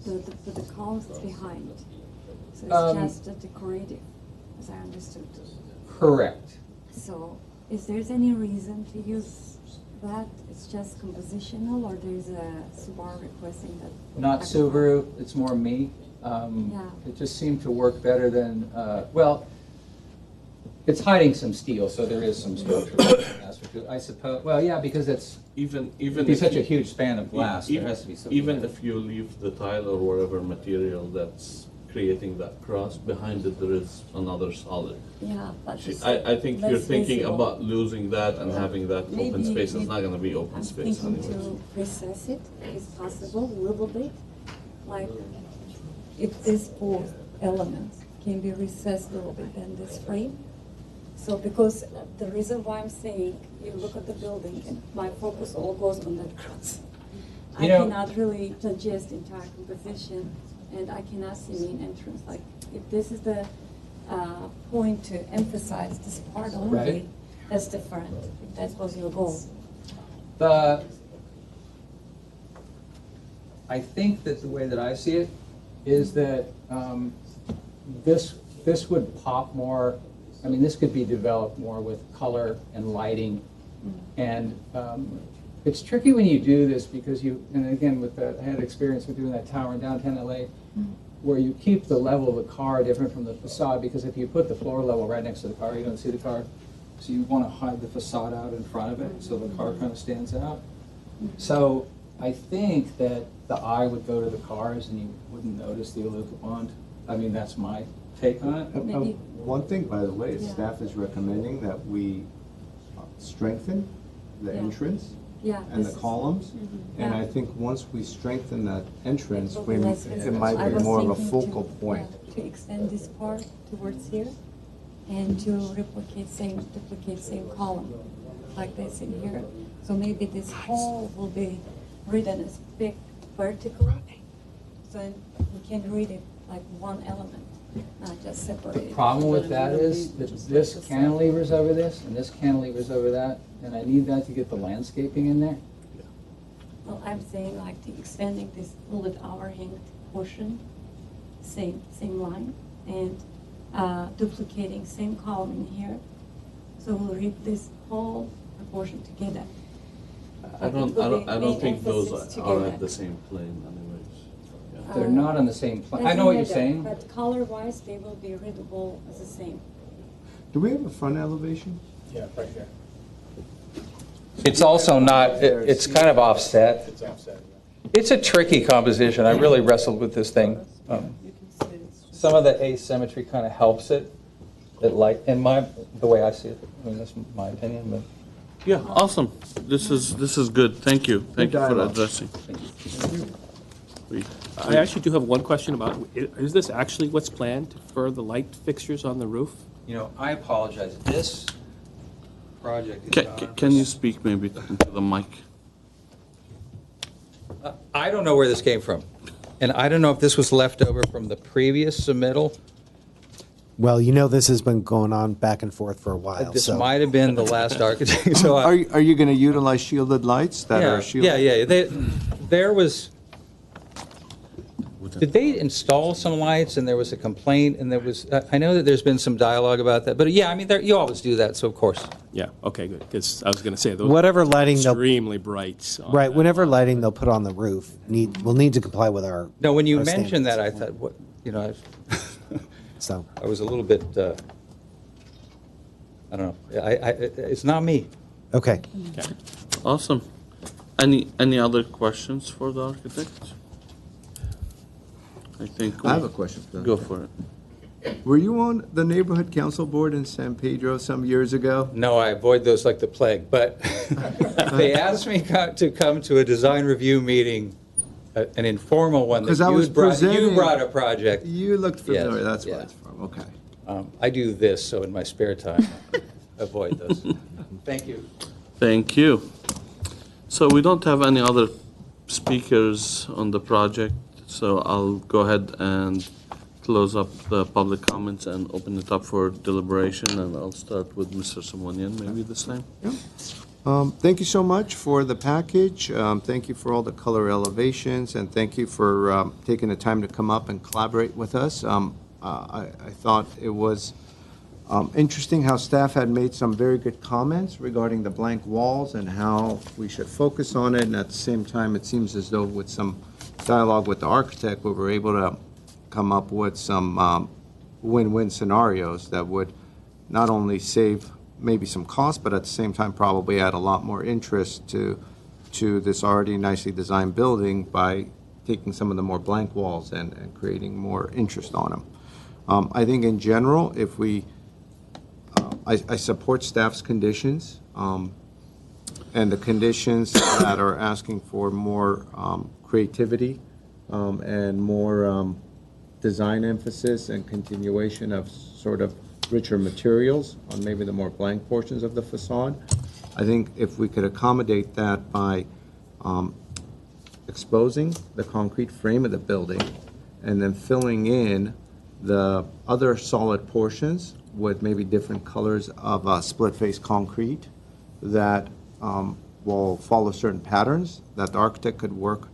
the columns behind. So Um, it's just a decorative, as I understood. correct. So is there any reason to use that it's just compositional, or there's a Subaru requesting that? Not Subaru, it's more me. Yeah. It just seemed to work better than, well, it's hiding some steel, so there is some structure. I suppose, well, yeah, because it's, Even it'd be if such a you- huge span of glass, there even- has to be some. Even if you leave the tile or whatever material that's creating that cross, behind it there is another solid. Yeah, but it's I think you're less thinking visible. about losing that and having that open Maybe space. It's if- not gonna be open I'm space thinking anyways. to recess it, if possible, a little bit, like if this four elements can be recessed a little bit in this frame. So because the reason why I'm saying, you look at the building and my focus all goes on that cross. I You know- cannot really digest entire composition, and I cannot see main entrance. Like, if this is the point to emphasize this part only, Right. that's different, if that was your goal. I think that the way that I see it is that this would pop more, I mean, this could be developed more with color and lighting. And it's tricky when you do this because you, and again, I had experience with doing that tower in downtown LA, where you keep the level of the car different from the facade, because if you put the floor level right next to the car, you don't see the car. So you want to hide the facade out in front of it, so the car kind of stands out. So I think that the eye would go to the cars and you wouldn't notice the Aluka bond. I mean, that's my take on it. Maybe- One thing, by the way, Yeah. staff is recommending that we strengthen the Yeah. entrance Yeah. and the this is- columns. And Yeah. I think once we strengthen that entrance, It'll be less it visible. might I be was more of a thinking focal to- point. yeah, to extend this part towards here and to duplicate same column like this in here. So maybe this whole will be written as big vertical. So we can read it like one element, not just separate. The problem with that is that this cantilever's over this and this cantilever's over that, and I need that to get the landscaping in there. Well, I'm saying like the extending this little bit overhanged portion, same line, and duplicating same column in here. So we'll read this whole proportion together. I don't Main think those emphasis are together. at the same plane anyways. Yeah. They're not on the same plane. I Doesn't know what you're matter, saying. But color-wise, they will be readable as the same. Do we have a front elevation? It's also not, it's kind of offset. It's a tricky composition. I really wrestled with this thing. You can see it's Some of the asymmetry kind of helps it, in the way I see it. I mean, that's my opinion, but. Yeah, awesome. This is good. Thank you. Thank you for dialogue. addressing. I actually do have one question about, is this actually what's planned for the light fixtures on the roof? You know, I apologize. This project is Can you speak maybe into the mic? I don't know where this came from. And I don't know if this was left over from the previous submittal. Well, you know this has been going on back and forth for a while, This so. might have been the last architect. So Are you going to utilize shielded lights that are shielded? Yeah. There was, did they install some lights and there was a complaint and there was, I know that there's been some dialogue about that, but yeah, I mean, you always do that, so of course. Yeah, okay, good, because I was going to say, those Whatever lighting they'll, extremely bright. on right, that. whenever lighting they'll put on the roof, will need to comply with our. No, when you our mentioned that, standards. I thought, what, you know, So, I was a little bit, I don't know, it's not me. okay. Okay. Awesome. Any other questions for the architect? I think. I have a question for Go them. for it. Were you on the neighborhood council board in San Pedro some years ago? No, I avoid those like the plague, but they asked me to come to a design review meeting, an informal one that 'Cause I was you presenting- brought a project. You looked familiar, Yes, that's where yeah. it's from, okay. I do this, so in my spare time, I avoid those. Thank you. Thank you. So we don't have any other speakers on the project, so I'll go ahead and close up the public comments and open it up for deliberation, and I'll start with Mr. Simonian maybe this time. Thank you so much for the package. Thank you for all the color elevations, and thank you for taking the time to come up and collaborate with us. I thought it was Interesting how staff had made some very good comments regarding the blank walls and how we should focus on it, and at the same time, it seems as though with some dialogue with the architect, we were able to come up with some win-win scenarios that would not only save maybe some cost, but at the same time probably add a lot more interest to this already nicely designed building by taking some of the more blank walls and creating more interest on them. I think in general, if we, I support staff's conditions, and the conditions that are asking for more creativity and more design emphasis and continuation of sort of richer materials on maybe the more blank portions of the facade. I think if we could accommodate that by exposing the concrete frame of the building and then filling in the other solid portions with maybe different colors of split-face concrete that will follow certain patterns that the architect could work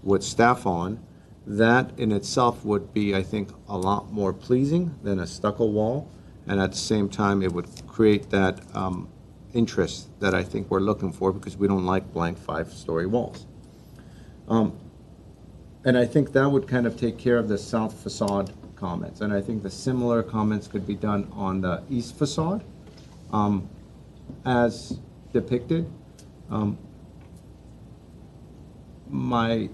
with staff on, that in itself would be, I think, a lot more pleasing than a stucco wall, and at the same time, it would create that interest that I think we're looking for, because we don't like blank 5-story walls. And I think that would kind of take care of the south facade comments, and I think the similar comments could be done on the east facade as depicted. My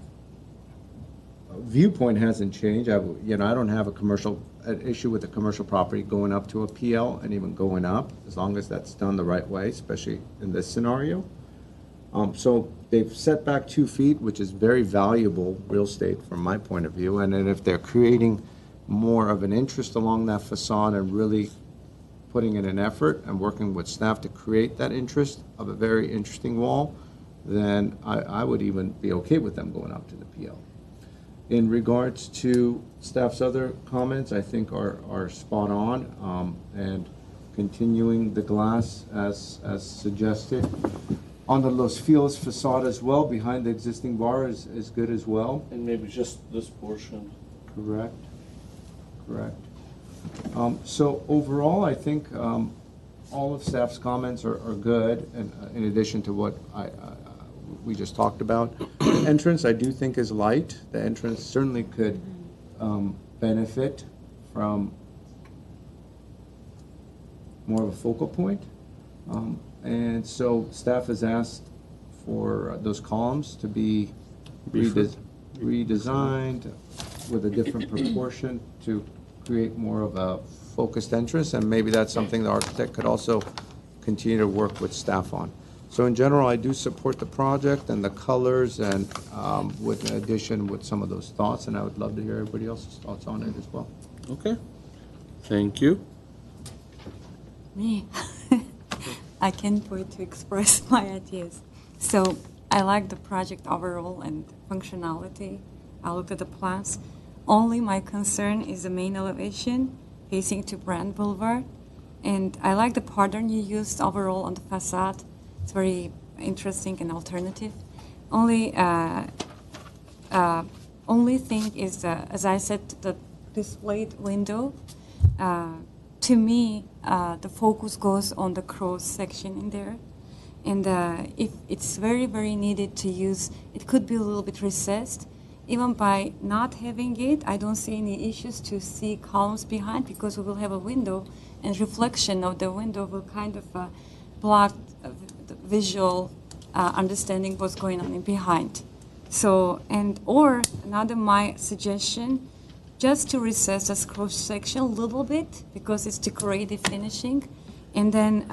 viewpoint hasn't changed. I don't have an issue with a commercial property going up to a PL and even going up, as long as that's done the right way, especially in this scenario. So they've set back 2 feet, which is very valuable real estate from my point of view. And then if they're creating more of an interest along that facade and really putting in an effort and working with staff to create that interest of a very interesting wall, then I would even be okay with them going up to the PL. In regards to staff's other comments, I think are spot on, and continuing the glass as suggested. On the Los Feliz facade as well, behind the existing bar is good as well. And maybe just this portion. Correct. So overall, I think all of staff's comments are good, and in addition to what we just talked about. The entrance, I do think, is light. The entrance certainly could benefit from more of a focal point. And so staff has asked for those columns to be redesigned with a different proportion to create more of a focused entrance, and maybe that's something the architect could also continue to work with staff on. So in general, I do support the project and the colors, and with an addition with some of those thoughts, and I would love to hear everybody else's thoughts on it as well. Okay. Thank you. Me. I can't wait to express my ideas. So I like the project overall and functionality. I looked at the plans. Only my concern is the main elevation facing to Brand Boulevard. And I like the pattern you used overall on the facade. It's very interesting and alternative. Only thing is, as I said, the displayed window. To me, the focus goes on the cross section in there. And if it's very, very needed to use, it could be a little bit recessed. Even by not having it, I don't see any issues to see columns behind, because we will have a window, and reflection of the window will kind of block the visual understanding what's going on in behind. So, or another my suggestion, just to recess this cross section a little bit, because it's decorative finishing, and then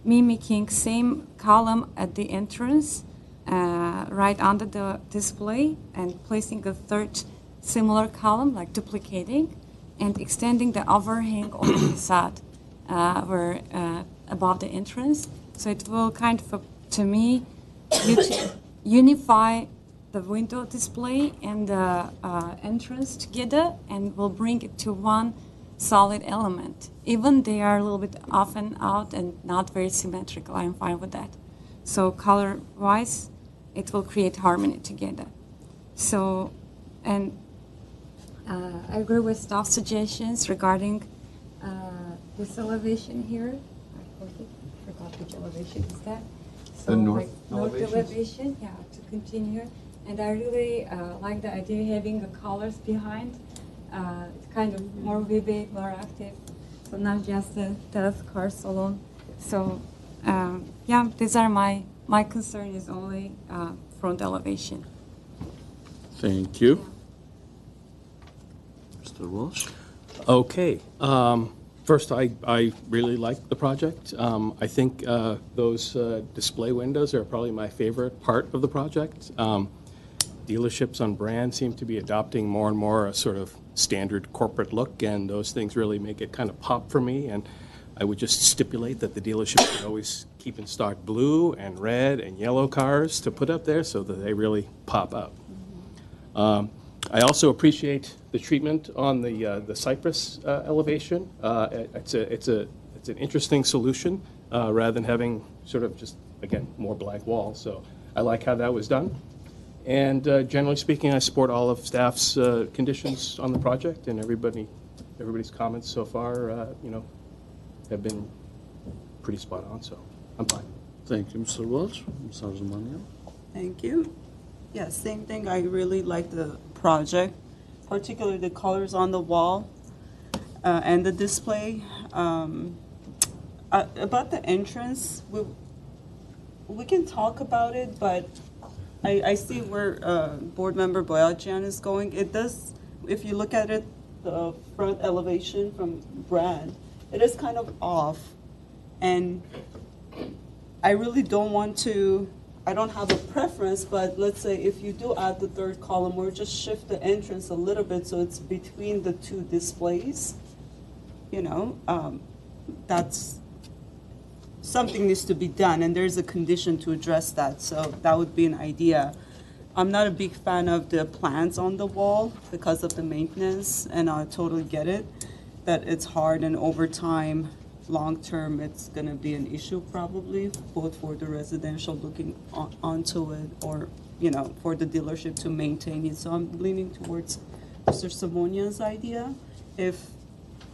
mimicking same column at the entrance, right under the display, and placing a third similar column, like duplicating, and extending the overhang on the facade where above the entrance. So it will kind of, to me, unify the window display and the entrance together, and will bring it to one solid element. Even they are a little bit off and out and not very symmetrical, I'm fine with that. So color-wise, it will create harmony together. So, and I agree with staff suggestions regarding this elevation here, I forgot which elevation is that. So The north like north elevations? elevation, yeah, to continue. And I really like the idea of having the colors behind. It's kind of more vivid, more active. So not just the cars alone. So yeah, these are my concern is only front elevation. Thank you. Mr. Walsh? Okay. First, I really like the project. I think those display windows are probably my favorite part of the project. Dealerships on brand seem to be adopting more and more a sort of standard corporate look, and those things really make it kind of pop for me. And I would just stipulate that the dealership should always keep in stock blue and red and yellow cars to put up there so that they really pop out. I also appreciate the treatment on the cypress elevation. It's an interesting solution rather than having sort of just, again, more black walls. So I like how that was done. And generally speaking, I support all of staff's conditions on the project, and everybody's comments so far, have been pretty spot on. So I'm fine. Thank you, Mr. Walsh. Mr. Zamanian? Thank you. Yeah, same thing. I really like the project, particularly the colors on the wall and the display. About the entrance, we can talk about it, but I see where Board Member Boyajian is going. It does, if you look at it, the front elevation from Brad, it is kind of off. And I really don't want to, I don't have a preference, but let's say if you do add the third column or just shift the entrance a little bit so it's between the two displays, that's something needs to be done, and there's a condition to address that, so that would be an idea. I'm not a big fan of the plants on the wall because of the maintenance, and I totally get it, that it's hard, and over time, long-term, it's going to be an issue probably, both for the residential looking onto it or, for the dealership to maintain it. So I'm leaning towards Mr. Simonian's idea. If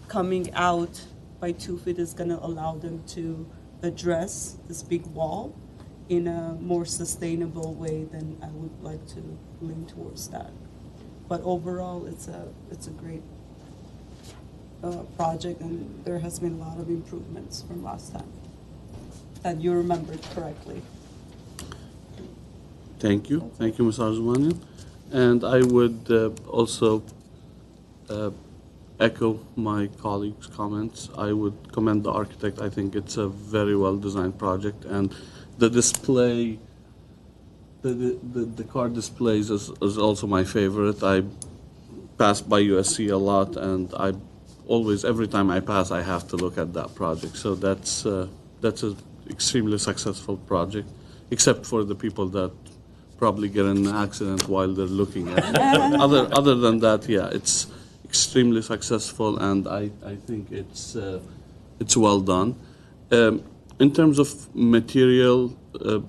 coming out by 2 feet is going to allow them to address this big wall in a more sustainable way, then I would like to lean towards that. But overall, it's a great project, and there has been a lot of improvements from last time that you remembered correctly. Thank you, Mr. Arzumanian. And I would also echo my colleagues' comments. I would commend the architect. I think it's a very well-designed project, and the display, the car displays is also my favorite. I pass by USC a lot, and every time I pass, I have to look at that project. So that's an extremely successful project, except for the people that probably get in an accident while they're looking at it. Other than that, yeah, it's extremely successful, and I think it's well done. In terms of material,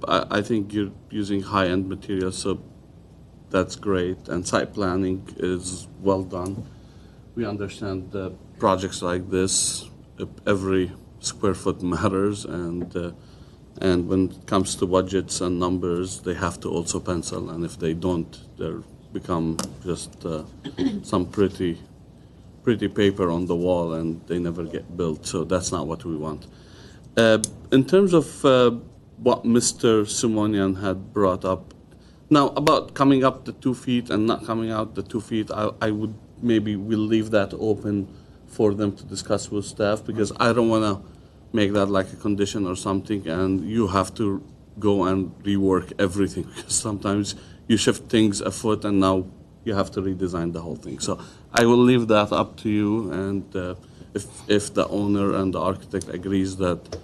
I think you're using high-end material, so that's great, and site planning is well done. We understand projects like this, every square foot matters, and when it comes to budgets and numbers, they have to also pencil, and if they don't, they become just some pretty paper on the wall, and they never get built, so that's not what we want. In terms of what Mr. Simonian had brought up, now about coming up the 2 feet and not coming out the 2 feet, I would maybe we'll leave that open for them to discuss with staff, because I don't want to make that like a condition or something, and you have to go and rework everything, because sometimes you shift things a foot and now you have to redesign the whole thing. So I will leave that up to you, and if the owner and the architect agrees that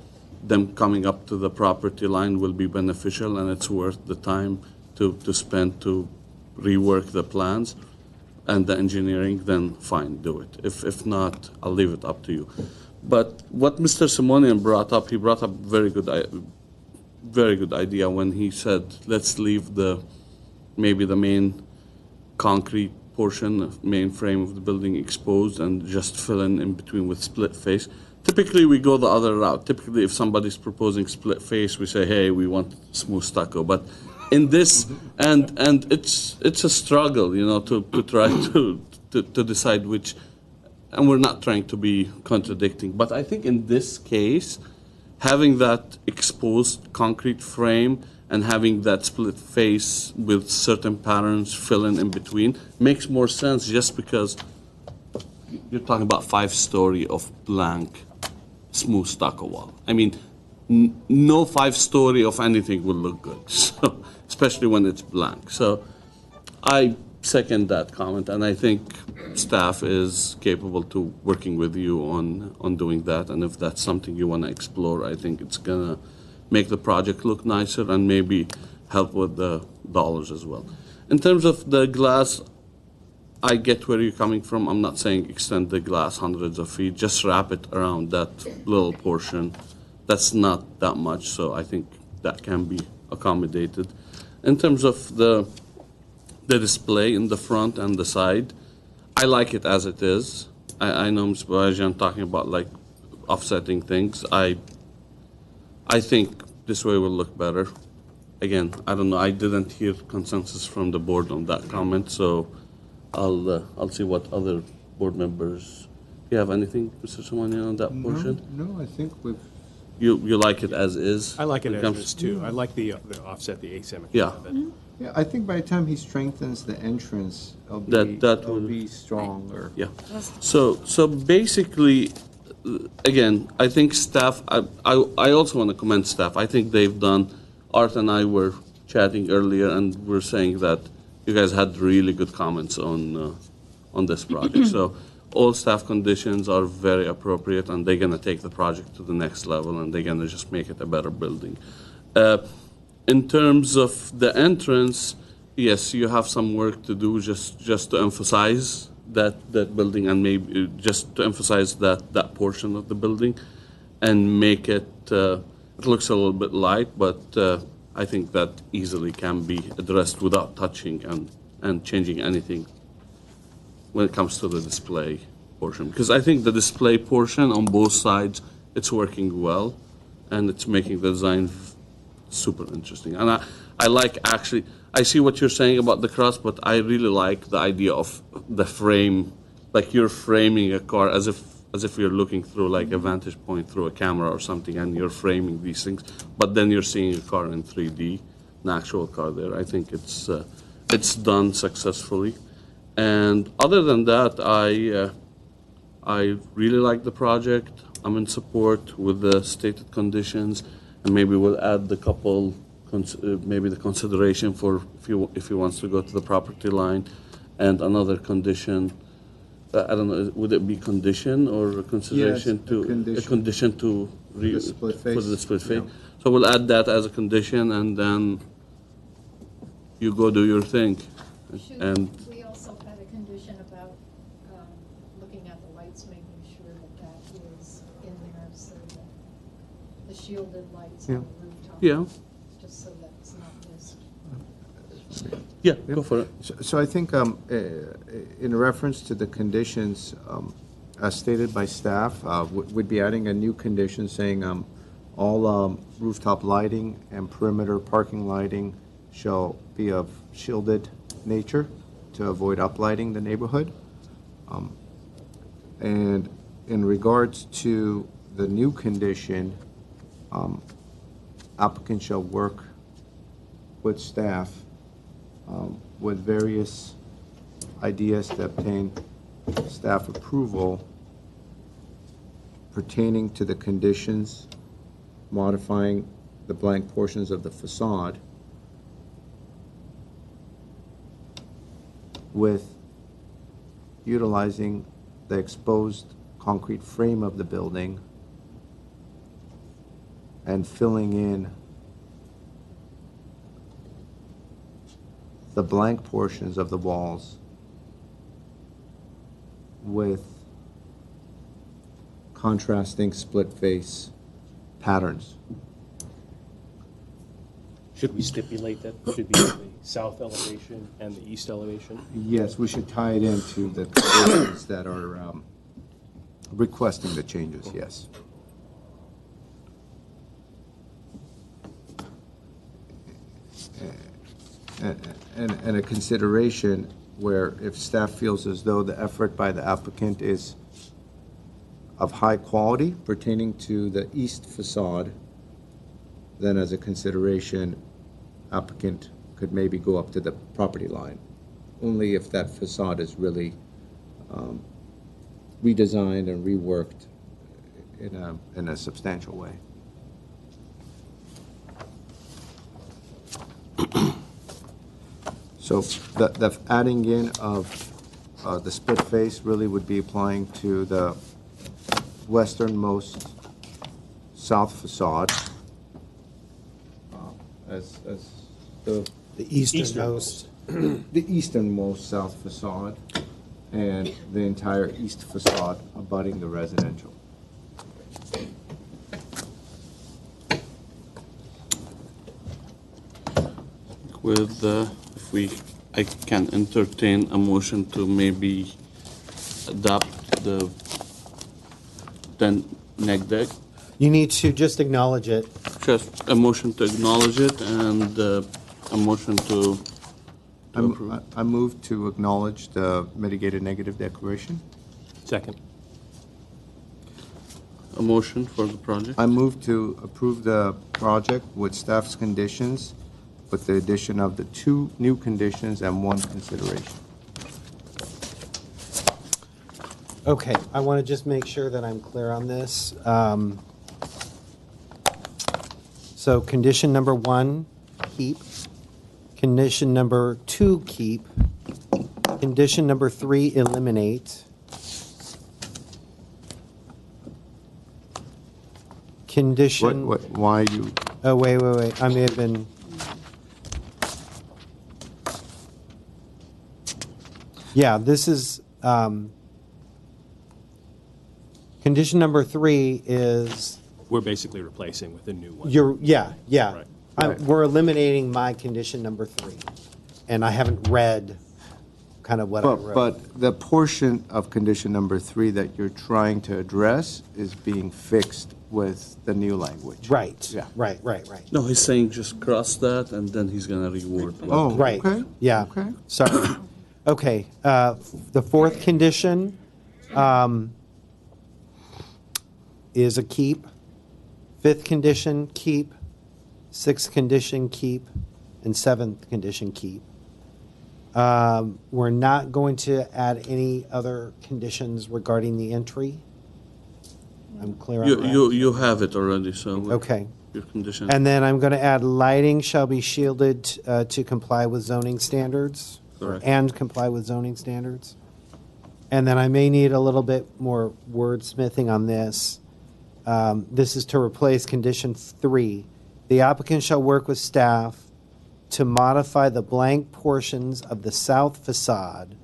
them coming up to the property line will be beneficial and it's worth the time to spend to rework the plans and the engineering, then fine, do it. If not, I'll leave it up to you. But what Mr. Simonian brought up, he brought up very good idea when he said, let's leave maybe the main concrete portion, main frame of the building exposed, and just fill in between with split face. Typically, we go the other route. Typically, if somebody's proposing split face, we say, hey, we want smooth stucco. But in this, and it's a struggle, to try to decide which, and we're not trying to be contradicting. But I think in this case, having that exposed concrete frame and having that split face with certain patterns filling in between makes more sense, just because you're talking about 5-story of blank smooth stucco wall. I mean, no 5-story of anything will look good, so, especially when it's blank. So I second that comment, and I think staff is capable to working with you on doing that. And if that's something you want to explore, I think it's gonna make the project look nicer and maybe help with the dollars as well. In terms of the glass, I get where you're coming from. I'm not saying extend the glass hundreds of feet, just wrap it around that little portion. That's not that much, so I think that can be accommodated. In terms of the display in the front and the side, I like it as it is. I know Ms. Bajajan talking about like offsetting things. I think this way will look better. Again, I don't know. I didn't hear consensus from the board on that comment, so I'll see what other board members. Do you have anything, Mr. Somani, on that portion? No, I think we've. You like it as is? I like it When as comes- is too. I like the offset, the asymmetry Yeah. of it. Yeah, I think by the time he strengthens the entrance, That it'll will- be stronger. Yeah. So basically, again, I think staff, I also want to commend staff. I think they've done, Art and I were chatting earlier, and we're saying that you guys had really good comments on this project. So all staff conditions are very appropriate, and they're going to take the project to the next level, and they're going to just make it a better building. In terms of the entrance, yes, you have some work to do just to emphasize that building, and maybe just to emphasize that portion of the building and make it, it looks a little bit light, but I think that easily can be addressed without touching and changing anything when it comes to the display portion. Because I think the display portion on both sides, it's working well, and it's making the design super interesting. And I like, actually, I see what you're saying about the cross, but I really like the idea of the frame, like you're framing a car as if you're looking through like a vantage point through a camera or something, and you're framing these things, but then you're seeing a car in 3D, an actual car there. I think it's done successfully. And other than that, I really like the project. I'm in support with the stated conditions, and maybe we'll add the couple, maybe the consideration for if he wants to go to the property line, and another condition. I don't know. Would it be condition or a consideration Yes, to a condition. to The split face. for the split face? Yeah. So we'll add that as a condition, and then you go do your thing. And We also had a condition about looking at the lights, making sure that is in there, so that the shielded lights on the rooftop. Yeah. Just so that it's not missed. yeah, go for it. So I think in reference to the conditions, as stated by staff, we'd be adding a new condition saying all rooftop lighting and perimeter parking lighting shall be of shielded nature to avoid uplighting the neighborhood. And in regards to the new condition, applicant shall work with staff with various ideas to obtain staff approval pertaining to the conditions modifying the blank portions of the facade with utilizing the exposed concrete frame of the building and filling in the blank portions of the walls with contrasting split face patterns. Should we stipulate that should be the south elevation and the east elevation? Yes, we should tie it into the conditions that are Requesting the changes, yes. And a consideration where if staff feels as though the effort by the applicant is of high quality pertaining to the east facade, then as a consideration, applicant could maybe go up to the property line, only if that facade is really redesigned and reworked in a substantial way. So the adding in of the split face really would be applying to the westernmost south facade as the easternmost. the easternmost south facade and the entire east facade abutting the residential. With, I can entertain a motion to maybe adopt the then neg deck. You need to just acknowledge it. Just a motion to acknowledge it and a motion to approve. I move to acknowledge the mitigated negative declaration. Second. A motion for the project. I move to approve the project with staff's conditions, with the addition of the 2 new conditions and 1 consideration. Okay, I want to just make sure that I'm clear on this. So condition number 1, keep. Condition number 2, keep. Condition number 3, eliminate. Condition. Why you? Oh, wait. I may have been. Yeah, this is, condition number 3 is, We're basically replacing with a new one. yeah. Right. We're eliminating my condition number 3. And I haven't read kind of what I wrote. But the portion of condition number 3 that you're trying to address is being fixed with the new language. Right, Yeah. right. No, he's saying just cross that and then he's gonna reword. Oh, Right, okay. yeah. Okay. Sorry. Okay, the 4th condition is a keep. 5th condition, keep. 6th condition, keep. And 7th condition, keep. We're not going to add any other conditions regarding the entry. I'm clear on that. You have it already, so. Okay. Your condition. And then I'm going to add lighting shall be shielded to comply with zoning standards. Correct. And comply with zoning standards. And then I may need a little bit more wordsmithing on this. This is to replace condition 3. The applicant shall work with staff to modify the blank portions of the south facade,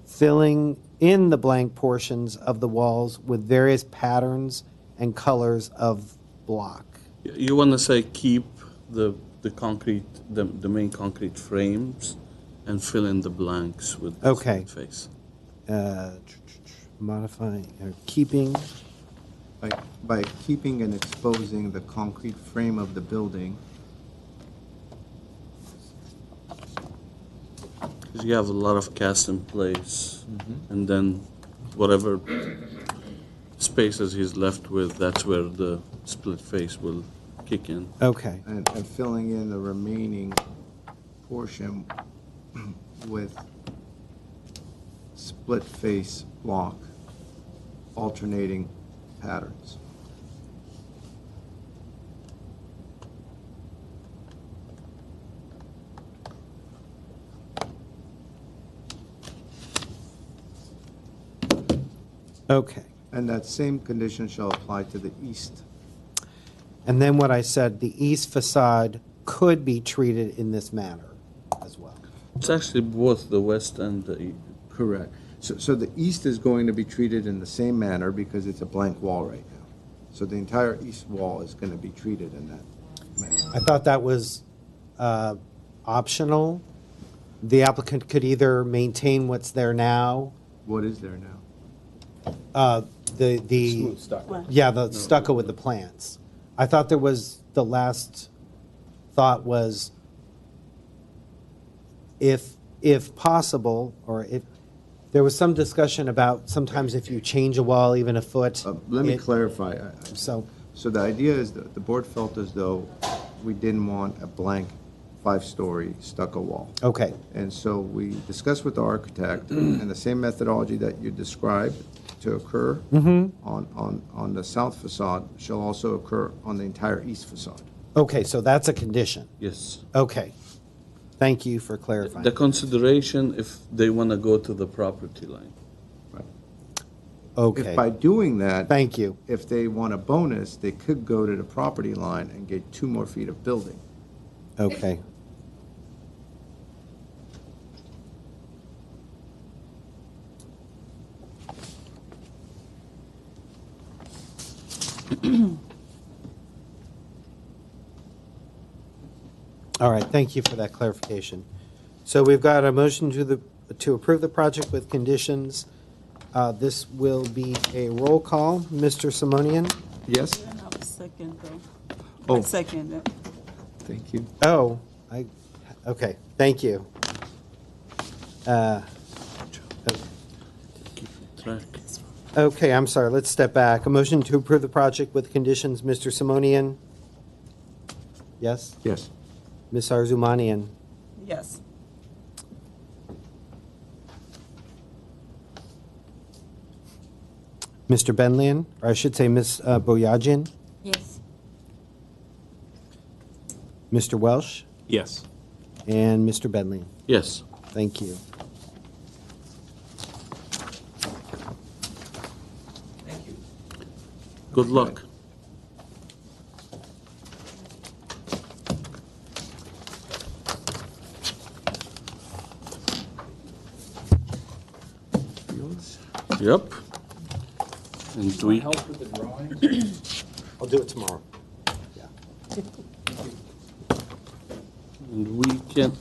filling in the blank portions of the walls with various patterns and colors of block. You wanna say keep the concrete, the main concrete frames and fill in the blanks with the Okay. split face. Modifying, keeping, By keeping and exposing the concrete frame of the building, Because you have a lot of cast in place, and then whatever spaces he's left with, that's where the split face will kick in. okay. and filling in the remaining portion with split face block, alternating patterns. Okay. And that same condition shall apply to the east. And then what I said, the east facade could be treated in this manner as well. It's actually both the west and the east. Correct. So the east is going to be treated in the same manner because it's a blank wall right now. So the entire east wall is going to be treated in that manner. I thought that was optional. The applicant could either maintain what's there now. What is there now? the, Smooth stucco. yeah, the stucco with the plants. I thought there was, the last thought was if possible, or if, there was some discussion about sometimes if you change a wall even a foot. Let me it- clarify. So, So the idea is that the board felt as though we didn't want a blank 5-story stucco wall. okay, And so we discussed with the architect, and the same methodology that you described to occur on the south facade shall also occur on the entire east facade. okay, so that's a condition. Yes. Okay. Thank you for clarifying. The consideration if they want to go to the property line. Okay, If by doing that, thank you. if they want a bonus, they could go to the property line and get 2 more feet of building. Okay. All right, thank you for that clarification. So we've got a motion to approve the project with conditions. This will be a roll call. Mr. Simonian? Yes? I have a second, though. Oh. I second it. Thank you. Oh, okay, thank you. Track. Okay, I'm sorry, let's step back. A motion to approve the project with conditions, Mr. Simonian? Yes? Yes. Ms. Arzumanian? Yes. Mr. Benlian, or I should say Ms. Boyajin? Yes. Mr. Welsh? Yes. And Mr. Benlian? Yes. Thank you. Thank you. Good luck. Yep. And we, Help with the drawing? I'll do it tomorrow. and we can,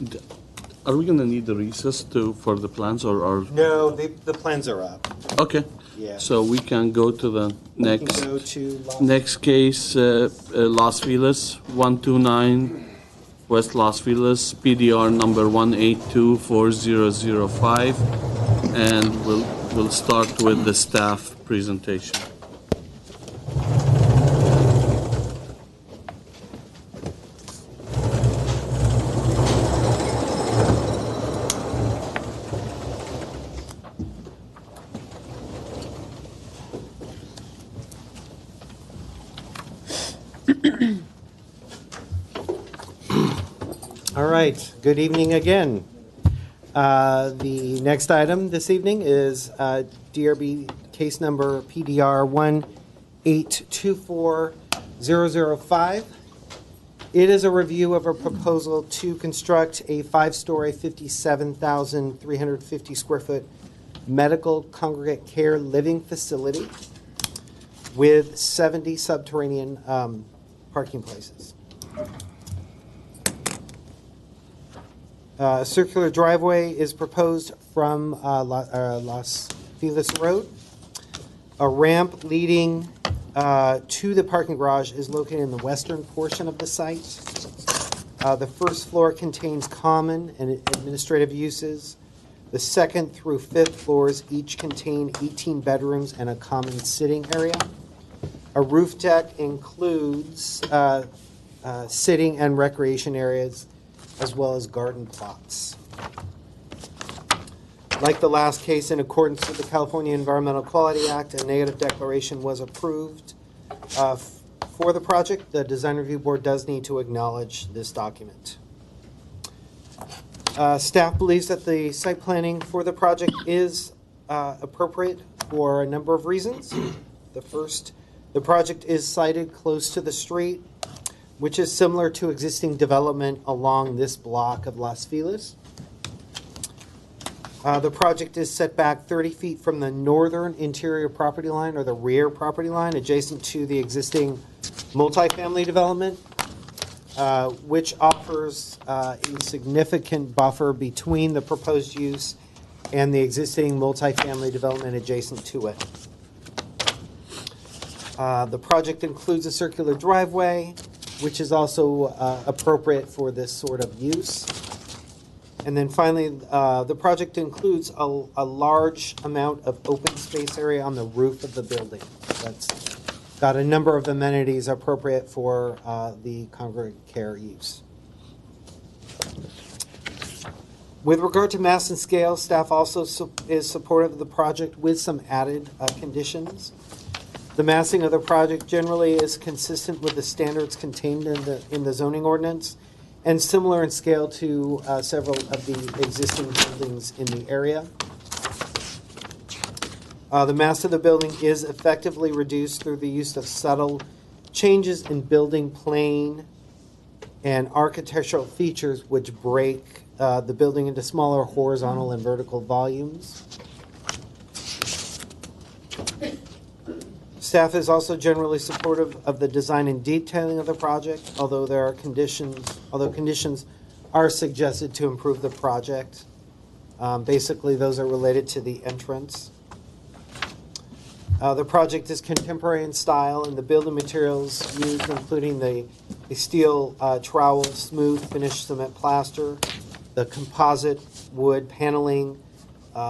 are we gonna need the recess for the plans or? No, the plans are up. Okay. Yeah. So we can go to the We can next. go to Next case, Las Feliz, 129 West Las Feliz, PDR number 1824005, and we'll start with the staff presentation. All right, good evening again. The next item this evening is DRB case number PDR 1824005. It is a review of a proposal to construct a 5-story, 57,350 square foot medical congregate care living facility with 70 subterranean parking places. A circular driveway is proposed from Las Feliz Road. A ramp leading to the parking garage is located in the western portion of the site. The first floor contains common and administrative uses. The second through fifth floors each contain 18 bedrooms and a common sitting area. A roof deck includes sitting and recreation areas, as well as garden plots. Like the last case, in accordance with the California Environmental Quality Act, a negative declaration was approved for the project. The Design Review Board does need to acknowledge this document. Staff believes that the site planning for the project is appropriate for a number of reasons. The first, the project is sited close to the street, which is similar to existing development along this block of Las Feliz. The project is set back 30 feet from the northern interior property line, or the rear property line, adjacent to the existing multifamily development, which offers a significant buffer between the proposed use and the existing multifamily development adjacent to it. The project includes a circular driveway, which is also appropriate for this sort of use. And then finally, the project includes a large amount of open space area on the roof of the building. That's got a number of amenities appropriate for the congregate care use. With regard to mass and scale, staff also is supportive of the project with some added conditions. The massing of the project generally is consistent with the standards contained in the zoning ordinance and similar in scale to several of the existing buildings in the area. The mass of the building is effectively reduced through the use of subtle changes in building plane and architectural features which break the building into smaller horizontal and vertical volumes. Staff is also generally supportive of the design and detailing of the project, although conditions are suggested to improve the project. Basically, those are related to the entrance. The project is contemporary in style, and the building materials used, including the steel trowel, smooth finished cement plaster, the composite wood paneling,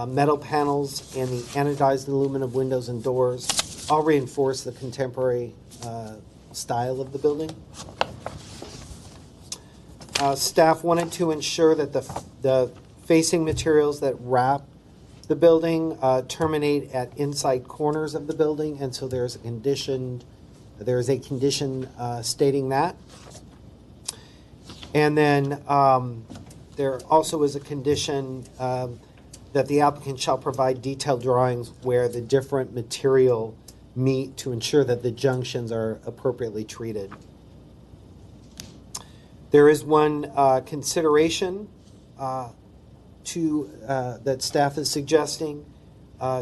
metal panels, and the anodized aluminum windows and doors, all reinforce the contemporary style of the building. Staff wanted to ensure that the facing materials that wrap the building terminate at inside corners of the building, and so there is a condition stating that. And then there also is a condition that the applicant shall provide detailed drawings where the different material meet to ensure that the junctions are appropriately treated. There is one consideration that staff is suggesting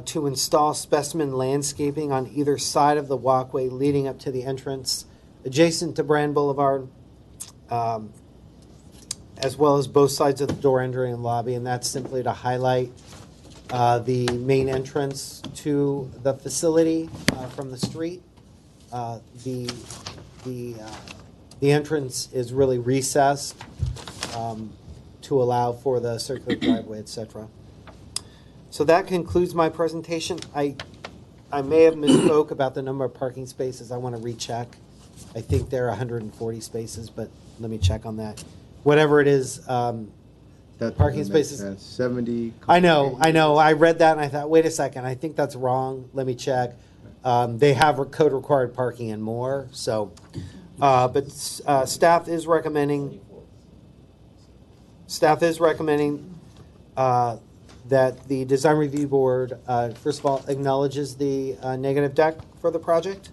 to install specimen landscaping on either side of the walkway leading up to the entrance, adjacent to Brand Boulevard, as well as both sides of the door entering and lobby, and that's simply to highlight the main entrance to the facility from the street. The entrance is really recessed to allow for the circular driveway, etc. So that concludes my presentation. I may have misspoke about the number of parking spaces. I want to recheck. I think there are 140 spaces, but let me check on that. Whatever it is, That parking doesn't make spaces. sense. 70. I know. I read that and I thought, wait a second, I think that's wrong. Let me check. They have code required parking and more. So, but staff is recommending. Staff is recommending that the design review board, first of all, acknowledges the negative deck for the project,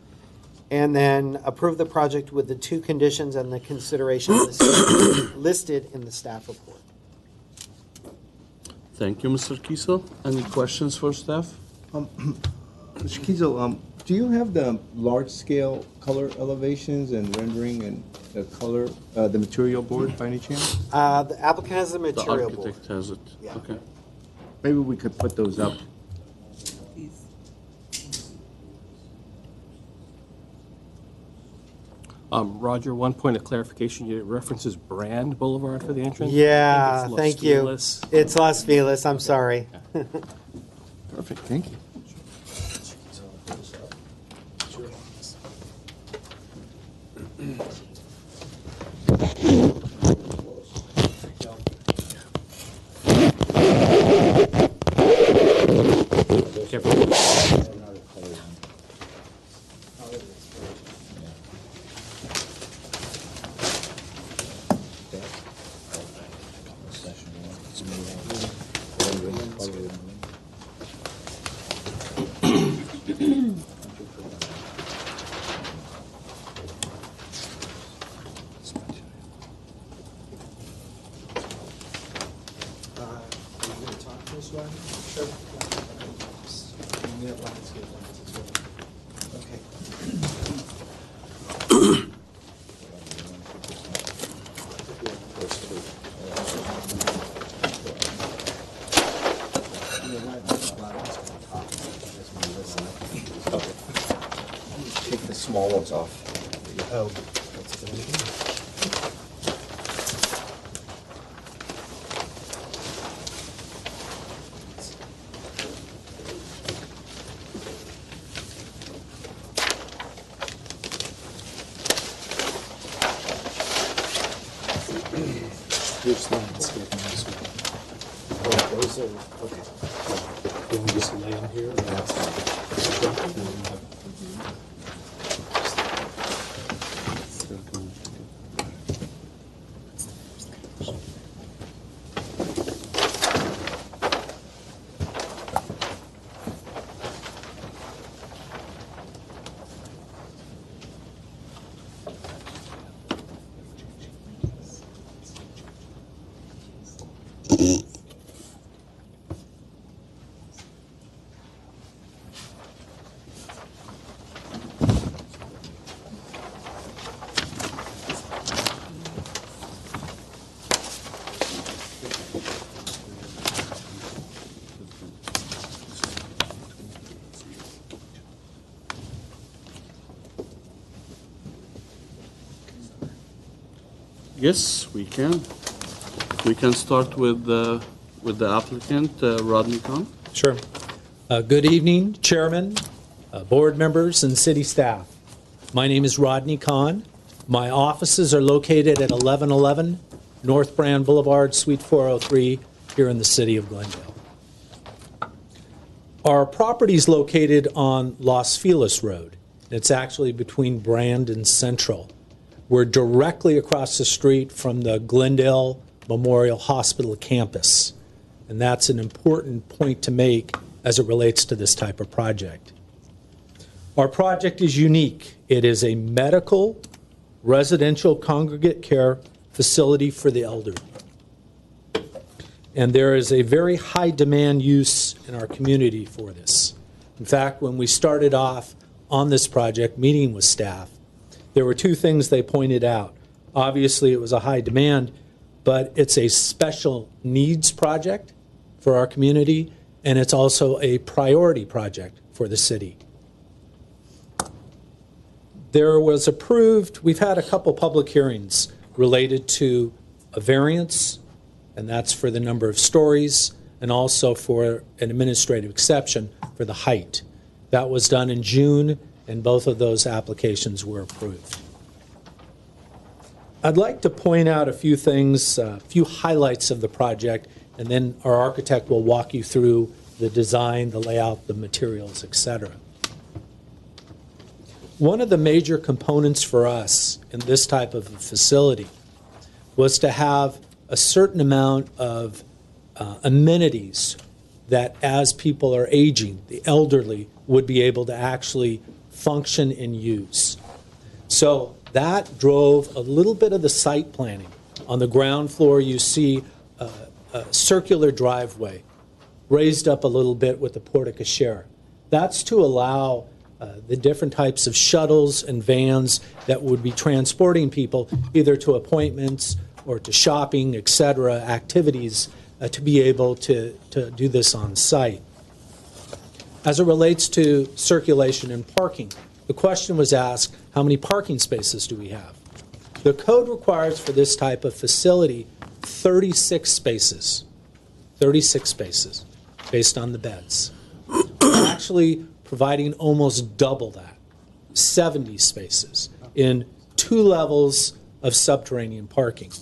and then approve the project with the two conditions and the consideration listed in the staff report. Thank you, Mr. Kiesel. Any questions for staff? Mr. Kiesel, do you have the large-scale color elevations and rendering and the color, the material board by any chance? The applicant has the The material board. architect has it. Yeah. Okay. Maybe we could put those up. Please. Roger, one point of clarification, it references Brand Boulevard for the entrance? I Yeah, think it's Los thank you. Feliz. It's Los Feliz, I'm sorry. Perfect, thank you. small ones off. Oh, that's a good idea. Here's the landscape on this one. Oh, those are, okay. Can we just lay them here? Yes, we can. We can start with the applicant, Rodney Kahn. Sure. Good evening, Chairman, board members, and city staff. My name is Rodney Kahn. My offices are located at 1111 North Brand Boulevard, Suite 403, here in the city of Glendale. Our property is located on Los Feliz Road. It's actually between Brand and Central. We're directly across the street from the Glendale Memorial Hospital campus, and that's an important point to make as it relates to this type of project. Our project is unique. It is a medical, residential congregate care facility for the elderly. And there is a very high demand use in our community for this. In fact, when we started off on this project, meeting with staff, there were two things they pointed out. Obviously, it was a high demand, but it's a special needs project for our community, and it's also a priority project for the city. There was approved, we've had a couple public hearings related to a variance, and that's for the number of stories, and also for an administrative exception for the height. That was done in June, and both of those applications were approved. I'd like to point out a few things, a few highlights of the project, and then our architect will walk you through the design, the layout, the materials, etc. One of the major components for us in this type of a facility was to have a certain amount of amenities that as people are aging, the elderly would be able to actually function and use. So that drove a little bit of the site planning. On the ground floor, you see a circular driveway raised up a little bit with the porte cochere. That's to allow the different types of shuttles and vans that would be transporting people either to appointments or to shopping, etc., activities, to be able to do this on site. As it relates to circulation and parking, the question was asked, how many parking spaces do we have? The code requires for this type of facility 36 spaces, based on the beds. We're actually providing almost double that, 70 spaces in 2 levels of subterranean parking.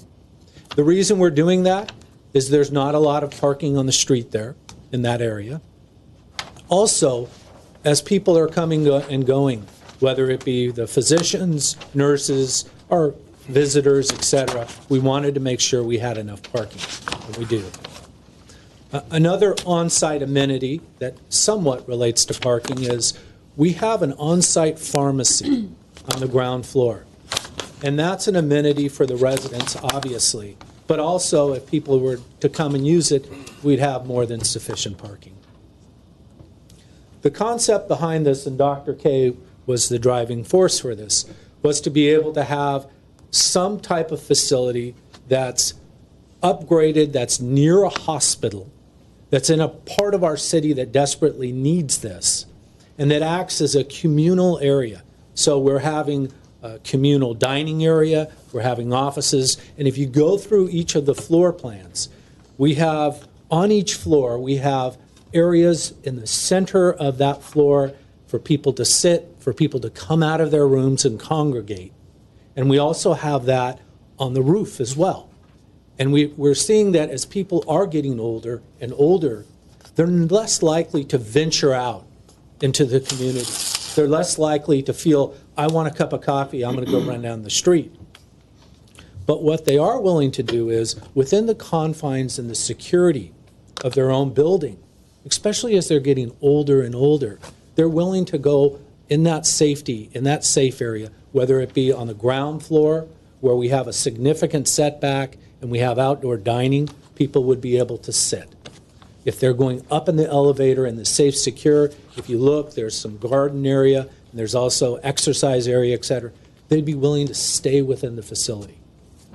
The reason we're doing that is there's not a lot of parking on the street there in that area. Also, as people are coming and going, whether it be the physicians, nurses, or visitors, etc., we wanted to make sure we had enough parking, and we do. Another on-site amenity that somewhat relates to parking is we have an on-site pharmacy on the ground floor. And that's an amenity for the residents, obviously, but also if people were to come and use it, we'd have more than sufficient parking. The concept behind this, and Dr. K was the driving force for this, was to be able to have some type of facility that's upgraded, that's near a hospital, that's in a part of our city that desperately needs this, and that acts as a communal area So we're having a communal dining area, we're having offices, and if you go through each of the floor plans, we have, on each floor, we have areas in the center of that floor for people to sit, for people to come out of their rooms and congregate. And we also have that on the roof as well. And we're seeing that as people are getting older and older, they're less likely to venture out into the community. They're less likely to feel, I want a cup of coffee, I'm going to go run down the street. But what they are willing to do is, within the confines and the security of their own building, especially as they're getting older and older, they're willing to go in that safety, in that safe area, whether it be on the ground floor, where we have a significant setback and we have outdoor dining, people would be able to sit. If they're going up in the elevator and the safe, secure, if you look, there's some garden area, and there's also exercise area, et cetera, they'd be willing to stay within the facility.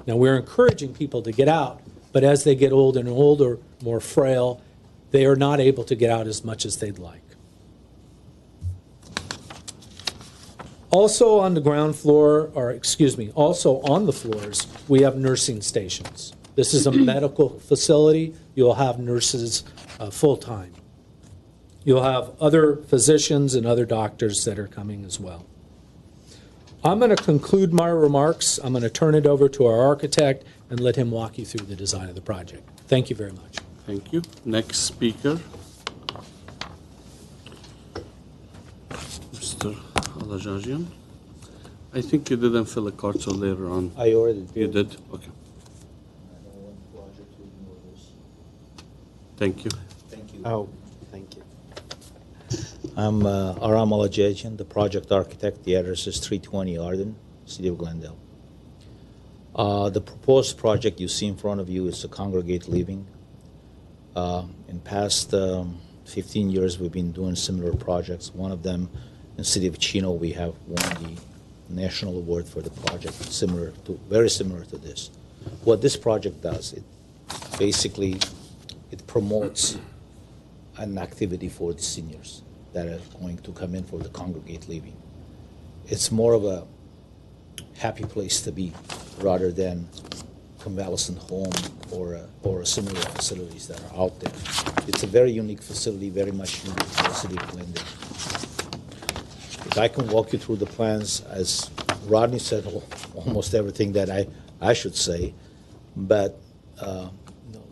Now, we're encouraging people to get out, but as they get older and older, more frail, they are not able to get out as much as they'd like. Also on the ground floor, or excuse me, also on the floors, we have nursing stations. This is a medical facility. You'll have nurses full-time. You'll have other physicians and other doctors that are coming as well. I'm going to conclude my remarks. I'm going to turn it over to our architect and let him walk you through the design of the project. Thank you very much. Thank you. Next speaker, Mr. Alajajian. I think you didn't fill a card, so later on. I already did. You did? Okay. Thank you. Thank you. Oh, thank you. I'm Aram Alajajian, the project architect. The address is 320 Arden, City of Glendale. The proposed project you see in front of you is a congregate living. In past 15 years, we've been doing similar projects. One of them in the City of Chino, we have won the national award for the project, very similar to this. What this project does, it basically promotes an activity for the seniors that are going to come in for the congregate living. It's more of a happy place to be rather than convalescent home or similar facilities that are out there. It's a very unique facility, very much unique to the City of Glendale. If I can walk you through the plans, as Rodney said almost everything that I should say, but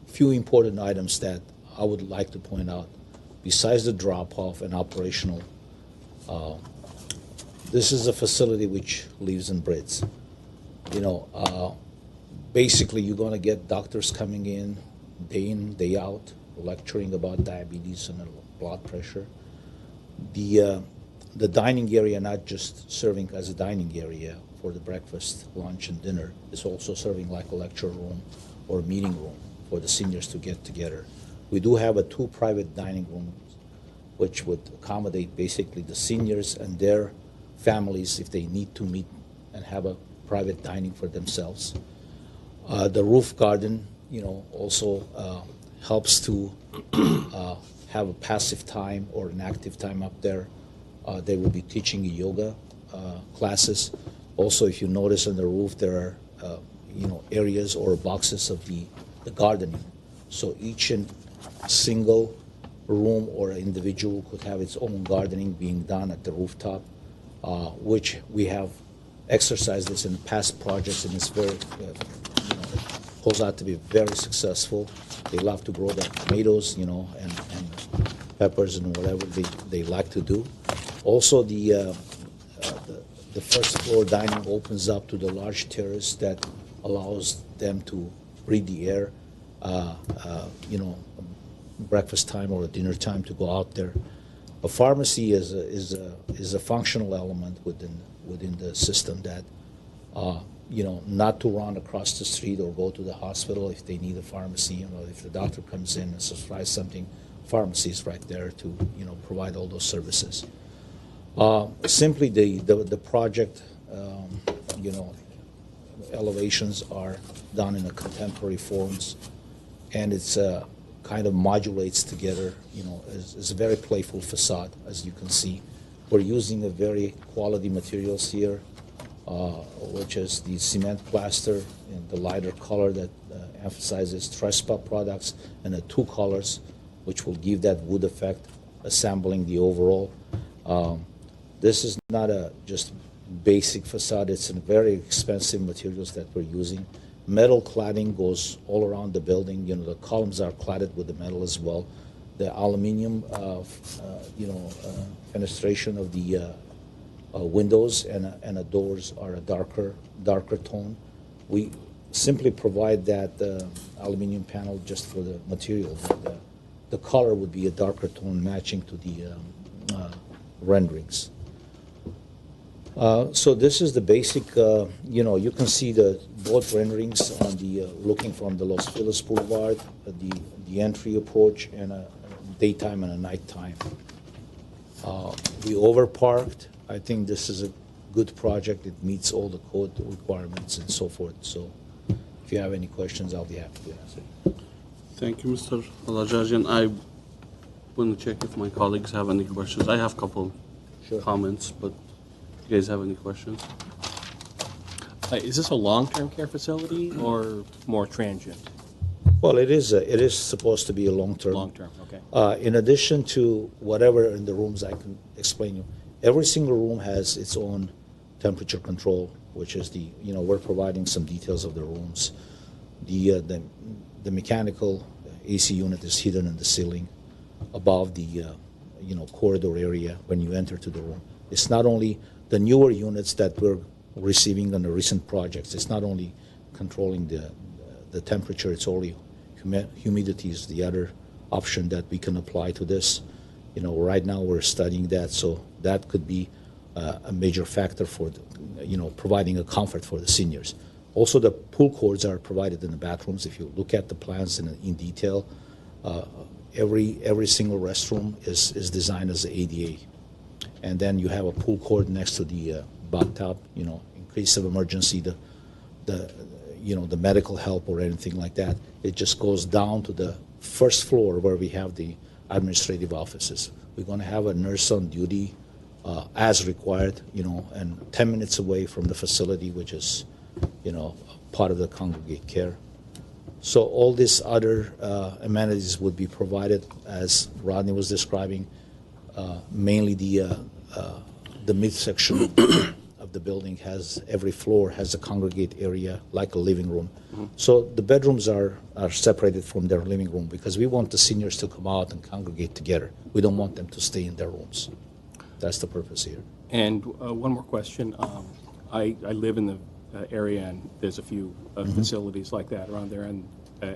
few important items that I would like to point out. Besides the drop-off and operational, this is a facility which lives and breathes. Basically, you're going to get doctors coming in, day out, lecturing about diabetes and blood pressure. The dining area, not just serving as a dining area for the breakfast, lunch, and dinner, is also serving like a lecture room or a meeting room for the seniors to get together. We do have 2 private dining rooms, which would accommodate basically the seniors and their families if they need to meet and have a private dining for themselves. The roof garden, also helps to have a passive time or an active time up there. They will be teaching yoga classes. Also, if you notice on the roof, there are areas or boxes of the gardening. So each and single room or individual could have its own gardening being done at the rooftop, which we have exercised this in past projects, and it's very goes out to be very successful. They love to grow their tomatoes, and peppers and whatever they like to do. Also, the first floor dining opens up to the large terrace that allows them to breathe the air, breakfast time or dinner time to go out there. A pharmacy is a functional element within the system that not to run across the street or go to the hospital if they need a pharmacy. If the doctor comes in and prescribes something, pharmacy is right there to provide all those services. Simply the project elevations are done in a contemporary forms, and it's kind of modulates together. It's a very playful facade, as you can see. We're using a very quality materials here, which is the cement plaster in the lighter color that emphasizes Trespa products, and the two colors, which will give that wood effect, assembling the overall. This is not a just basic facade. It's a very expensive materials that we're using. Metal cladding goes all around the building. You know, the columns are cladded with the metal as well. The aluminum, fenestration of the windows and the doors are a darker tone. We simply provide that aluminum panel just for the material. The color would be a darker tone matching to the renderings. So this is the basic, you can see the both renderings on the looking from the Los Feliz Boulevard, the entry approach, and a daytime and a nighttime. We overparked. I think this is a good project. It meets all the code requirements and so forth. So if you have any questions, I'll be happy to answer. Thank you, Mr. Alajajian. I want to check if my colleagues have any questions. I have a couple comments, but you guys have any questions? Is this a long-term care facility or more transient? Well, it is supposed to be a long-term. Long-term, okay. In addition to whatever in the rooms I can explain you, every single room has its own temperature control, which is we're providing some details of the rooms. The mechanical AC unit is hidden in the ceiling above the corridor area when you enter to the room. It's not only the newer units that we're receiving on the recent projects. It's not only controlling the temperature, it's only humidity is the other option that we can apply to this. Right now we're studying that, so that could be a major factor for providing a comfort for the seniors. Also, the pool cords are provided in the bathrooms. If you look at the plans in detail, every single restroom is designed as ADA. And then you have a pool cord next to the bathtub, in case of emergency, the medical help or anything like that. It just goes down to the first floor where we have the administrative offices. We're going to have a nurse on duty as required, and 10 minutes away from the facility, which is, part of the congregate care. So all these other amenities would be provided, as Rodney was describing. Mainly the midsection of the building every floor has a congregate area like a living room. Mm-hmm. So the bedrooms are separated from their living room because we want the seniors to come out and congregate together. We don't want them to stay in their rooms. That's the purpose here. And one more question. I live in the area, and there's a few facilities like that around there, and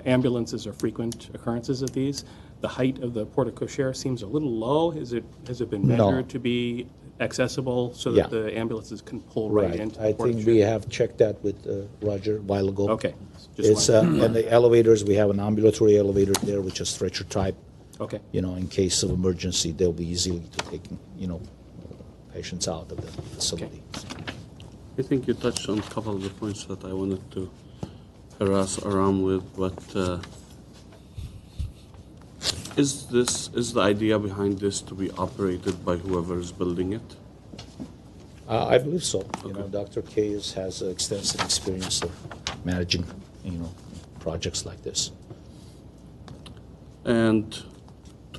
ambulances are frequent occurrences of these. The height of the porte cochere seems a little low. Has it been measured to be accessible so that the ambulances can pull right into the porte cochere? I think we have checked that with Roger a while ago. Okay. And the elevators, we have an ambulatory elevator there, which is stretcher type. Okay. In case of emergency, they'll be easily to take, patients out of the facility. Okay. I think you touched on a couple of the points that I wanted to harass around with, but is the idea behind this to be operated by whoever is building it? I believe so. Okay. Dr. Kayes has extensive experience of managing, projects like this. And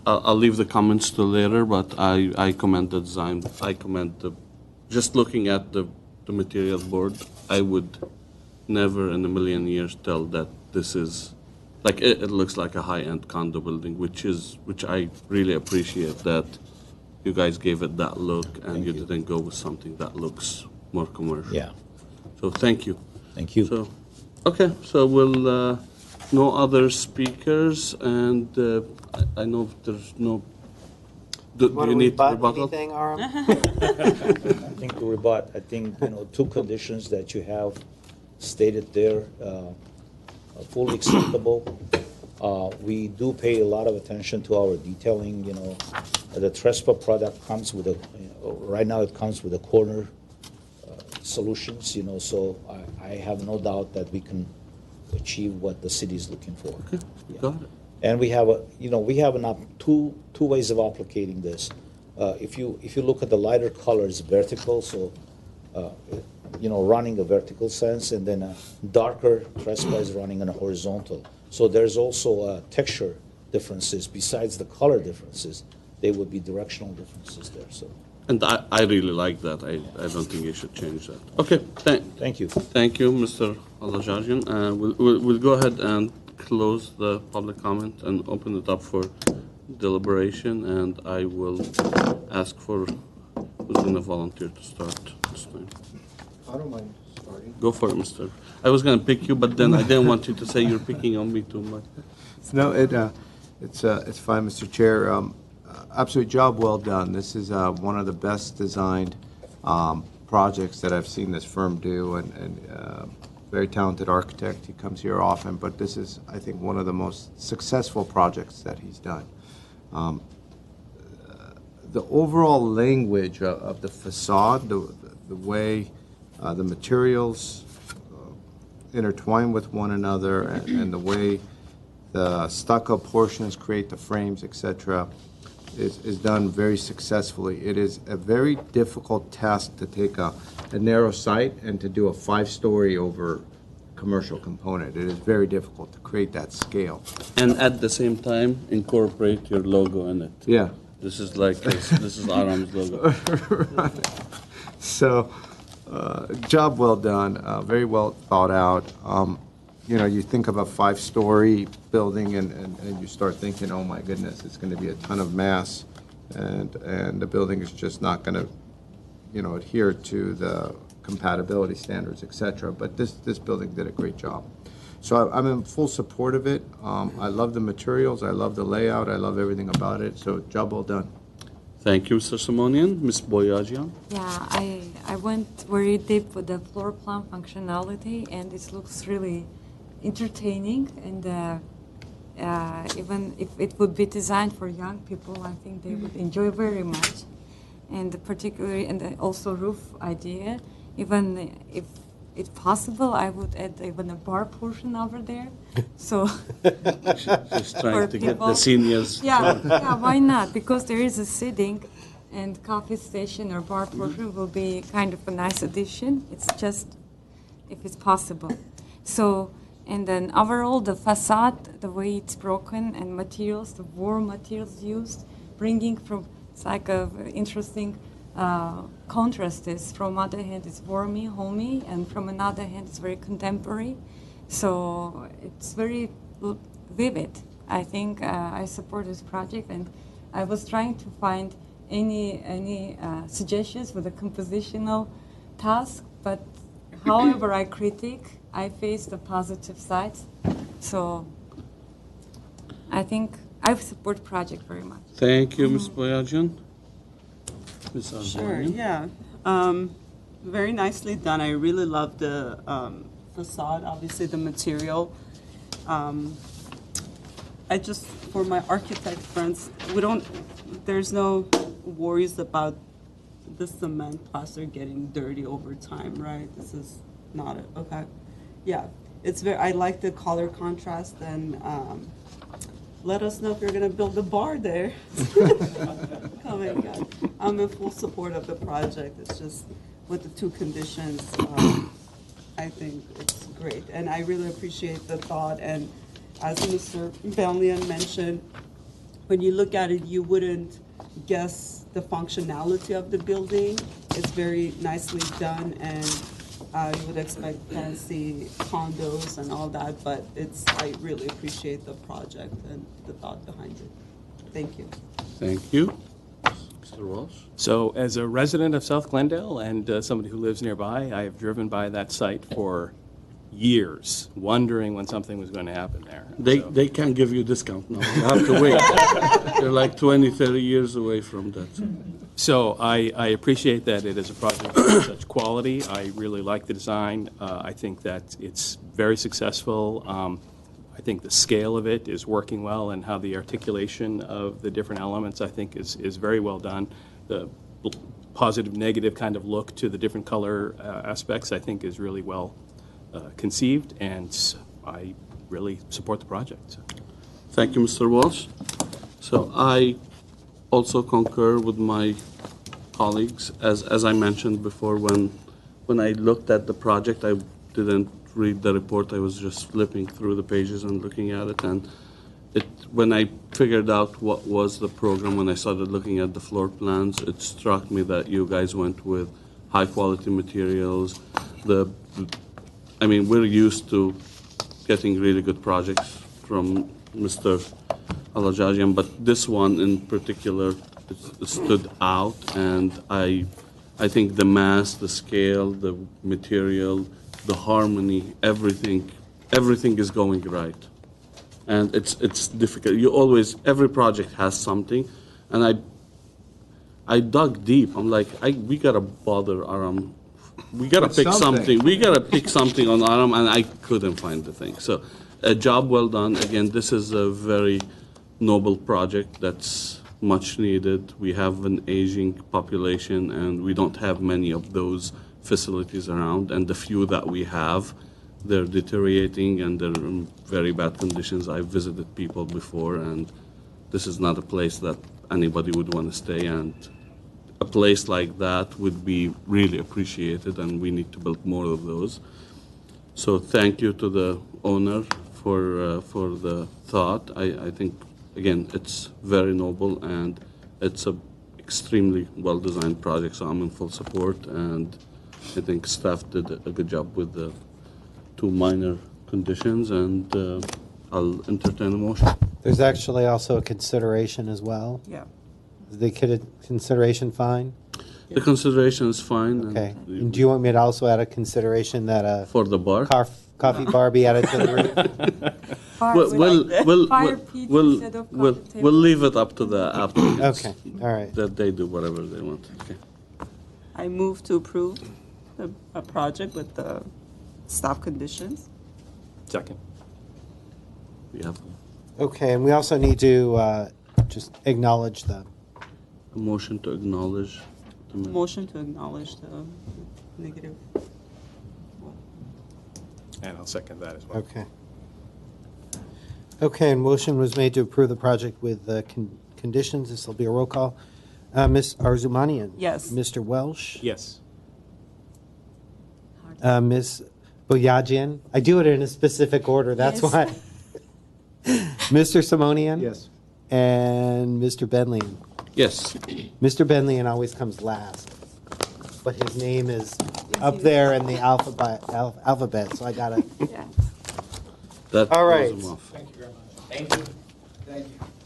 I'll leave the comments to later, but I commend the design. I commend just looking at the material board, I would never in a million years tell that this is, it looks like a high-end condo building, which I really appreciate that you guys gave it that look and you didn't go with something that looks more commercial. Yeah. So thank you. Thank you. So, okay, so we'll, no other speakers, and I know there's no, do you need to rebuttal? Anything, Aram? I think to rebut, two conditions that you have stated there, fully acceptable. We do pay a lot of attention to our detailing. The Trespa product comes with right now it comes with a corner solutions. So I have no doubt that we can achieve what the city is looking for. Okay, you got it. And we have two ways of applicating this. If you look at the lighter colors, vertical, so running a vertical sense, and then a darker trespass running on a horizontal. So there's also texture differences besides the color differences. There would be directional differences there. So. And I really like that. I don't think you should change that. Okay, Thank you. Thank you, Mr. Alajarjan. We'll go ahead and close the public comment and open it up for deliberation, and I will ask for who's going to volunteer to start this time. I don't mind starting. Go for it, Mr. I was going to pick you, but then I didn't want you to say you're picking on me too much. No, it's fine, Mr. Chair. Absolute job well done. This is one of the best designed projects that I've seen this firm do, and very talented architect. He comes here often, but this is, I think, one of the most successful projects that he's done. The overall language of the facade, the way the materials intertwine with one another, and the way the stucco portions create the frames, etc., is done very successfully. It is a very difficult task to take a narrow site and to do a 5-story over commercial component. It is very difficult to create that scale. And at the same time, incorporate your logo in it. Yeah. This is like this is Aram's logo. Right. So, job well done, very well thought out. You think of a 5-story building and you start thinking, oh my goodness, it's going to be a ton of mass, and the building is just not going to, adhere to the compatibility standards, etc. But this building did a great job. So I'm in full support of it. I love the materials, I love the layout, I love everything about it. So job well done. Thank you, Mr. Simonian. Ms. Boyajian? Yeah, I went very deep with the floor plan functionality, and it looks really entertaining. And even if it would be designed for young people, I think they would enjoy very much. And particularly, and also roof idea. Even if it's possible, I would add even a bar portion over there. So Just trying to get the people- seniors. Yeah, why not? Because there is a sitting and coffee station or bar portion will be kind of a nice addition. It's just if it's possible. So, and then overall the facade, the way it's broken and materials, the warm materials used, bringing from, it's like a interesting contrast is from other hand it's warmy, homey, and from another hand it's very contemporary. So it's very vivid. I think I support this project, and I was trying to find any suggestions for the compositional task, but however I critique, I face the positive sides. So I think I support project very much. Thank you, Ms. Boyajian. Ms. Sure, Arbonian? yeah. Very nicely done. I really love the facade, obviously the material. I just, for my architect friends, there's no worries about the cement plaster getting dirty over time, right? This is not it, okay. Yeah, I like the color contrast, and let us know if you're gonna build a bar there. Coming up. I'm in full support of the project. It's just with the 2 conditions, I think it's great. And I really appreciate the thought. And as Mr. Bellion mentioned, when you look at it, you wouldn't guess the functionality of the building. It's very nicely done, and you would expect fancy condos and all that, but I really appreciate the project and the thought behind it. Thank you. Thank you. Mr. Walsh? So as a resident of South Glendale and somebody who lives nearby, I have driven by that site for years, wondering when something was going to happen there. They can't give you a discount now. You have to wait. You're like 20, 30 years away from that. So I appreciate that it is a project of such quality. I really like the design. I think that it's very successful. I think the scale of it is working well, and how the articulation of the different elements, I think, is very well done. The positive, negative kind of look to the different color aspects, I think, is really well conceived, and I really support the project. Thank you, Mr. Walsh. So I also concur with my colleagues. As I mentioned before, when I looked at the project, I didn't read the report. I was just flipping through the pages and looking at it. And when I figured out what was the program, when I started looking at the floor plans, it struck me that you guys went with high-quality materials. I mean, we're used to getting really good projects from Mr. Alajajian, but this one in particular stood out, and I think the mass, the scale, the material, the harmony, everything is going right. And it's difficult. Every project has something, and I dug deep. I'm like, we gotta bother Aram. We gotta With pick something. something. We gotta pick something on Aram, and I couldn't find the thing. So, a job well done. Again, this is a very noble project that's much needed. We have an aging population, and we don't have many of those facilities around. And the few that we have, they're deteriorating and they're in very bad conditions. I've visited people before, and this is not a place that anybody would want to stay. And a place like that would be really appreciated, and we need to build more of those. So thank you to the owner for the thought. I think, again, it's very noble, and it's a extremely well-designed project, so I'm in full support, and I think staff did a good job with the two minor conditions, and I'll entertain a motion. There's actually also a consideration as well. Yeah. Is the consideration fine? The consideration is fine. Okay. and And do you want me to also add a consideration that a For the bar? coffee bar be added to the roof? We'll leave it up to the applicants. Okay, all right. That they do whatever they want. Okay. I move to approve a project with the staff conditions. Second. We have Okay, and we also need to just acknowledge the, a motion to acknowledge. Motion to acknowledge the negative. And I'll second that as well. okay. Okay, and motion was made to approve the project with conditions. This will be a roll call. Ms. Arzumanian? Yes. Mr. Welsh? Yes. Ms. Boyajian? I do it in a specific order, that's Yes. why. Mr. Simonian? Yes. And Mr. Benlian? Yes. Mr. Benlian always comes last, but his name is up there in the alphabet, so I gotta. Yeah. That All right. throws them off.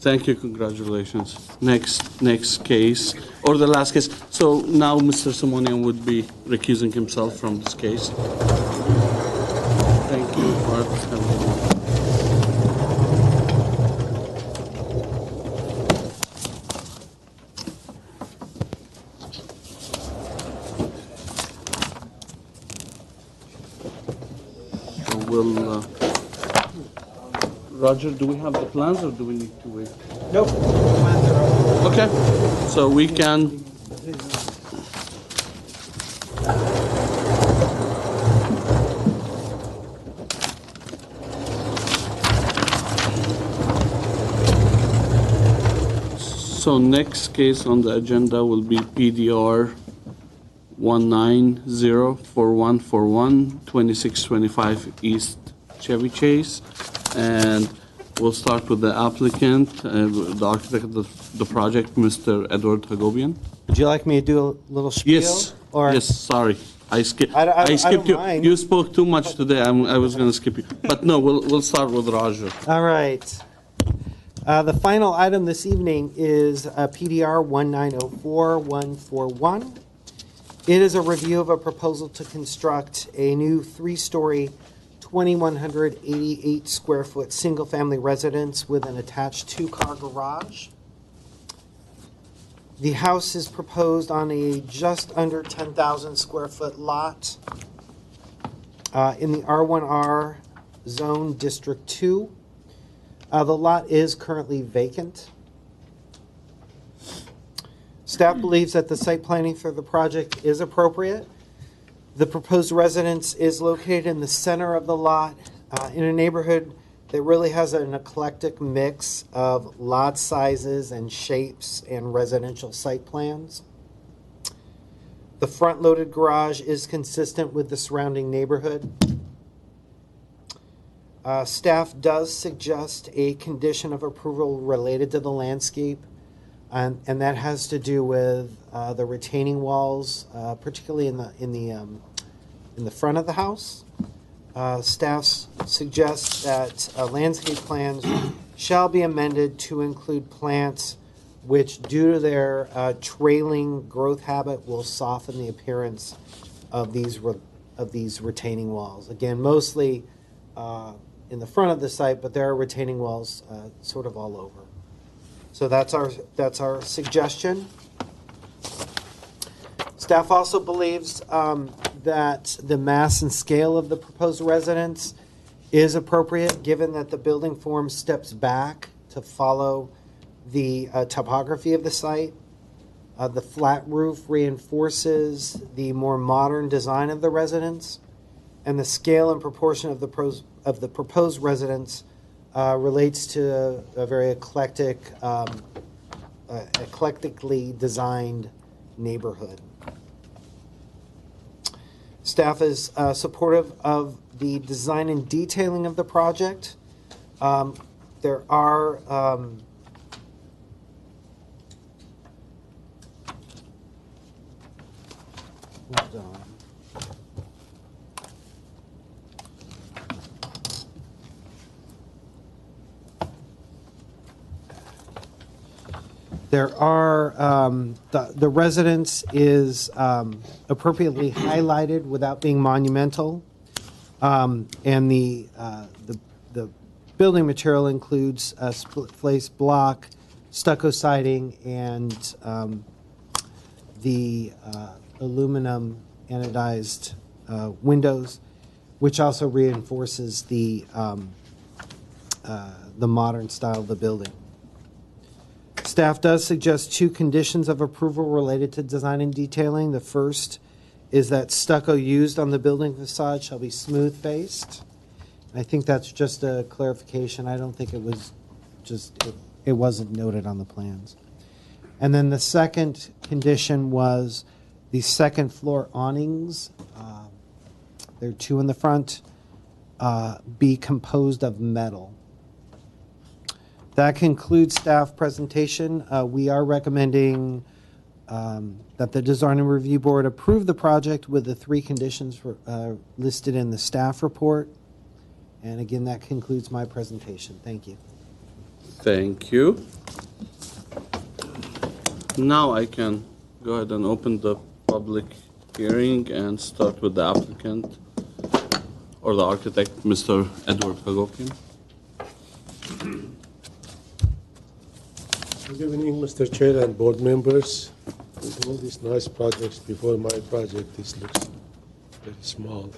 Thank you, congratulations. Next case, or the last case. So now Mr. Simonian would be recusing himself from this case. Thank you, Art. Have a good one. So we'll, Roger, do we have the plans or do we need to wait? Nope. Okay, so we can. So next case on the agenda will be PDR 1904141, 2625 East Chevy Chase. And we'll start with the applicant, the architect of the project, Mr. Edward Hagobian. Would you like me to do a little spiel? Yes, Or yes, sorry. I skipped I skipped don't you. mind. You spoke too much today. I was going to skip you. But no, we'll start with Roger. All right. The final item this evening is PDR 1904141. It is a review of a proposal to construct a new three-story, 2,188 square foot single-family residence with an attached two-car garage. The house is proposed on a just under 10,000 square foot lot in the R1R Zone District 2. The lot is currently vacant. Staff believes that the site planning for the project is appropriate. The proposed residence is located in the center of the lot in a neighborhood that really has an eclectic mix of lot sizes and shapes and residential site plans. The front-loaded garage is consistent with the surrounding neighborhood. Staff does suggest a condition of approval related to the landscape, and that has to do with the retaining walls, particularly in the front of the house. Staff suggests that landscape plans shall be amended to include plants which, due to their trailing growth habit, will soften the appearance of these retaining walls. Again, mostly in the front of the site, but there are retaining walls sort of all over. So that's our suggestion. Staff also believes that the mass and scale of the proposed residence is appropriate, given that the building form steps back to follow the topography of the site. The flat roof reinforces the more modern design of the residence, and the scale and proportion of the proposed residence relates to a very eclectically designed neighborhood. Staff is supportive of the design and detailing of the project. There are hold on. There are, the residence is appropriately highlighted without being monumental. And the building material includes a split face block, stucco siding, and the aluminum anodized windows, which also reinforces the modern style of the building. Staff does suggest two conditions of approval related to design and detailing. The first is that stucco used on the building facade shall be smooth-faced. I think that's just a clarification. I don't think it was it wasn't noted on the plans. And then the second condition was the second floor awnings, there are two in the front, be composed of metal. That concludes staff presentation. We are recommending that the Design and Review Board approve the project with the three conditions listed in the staff report. And again, that concludes my presentation. Thank you. Thank you. Now I can go ahead and open the public hearing and start with the applicant or the architect, Mr. Edward Hagokin. Good evening, Mr. Chair and board members. With all these nice projects before my project, this looks very small.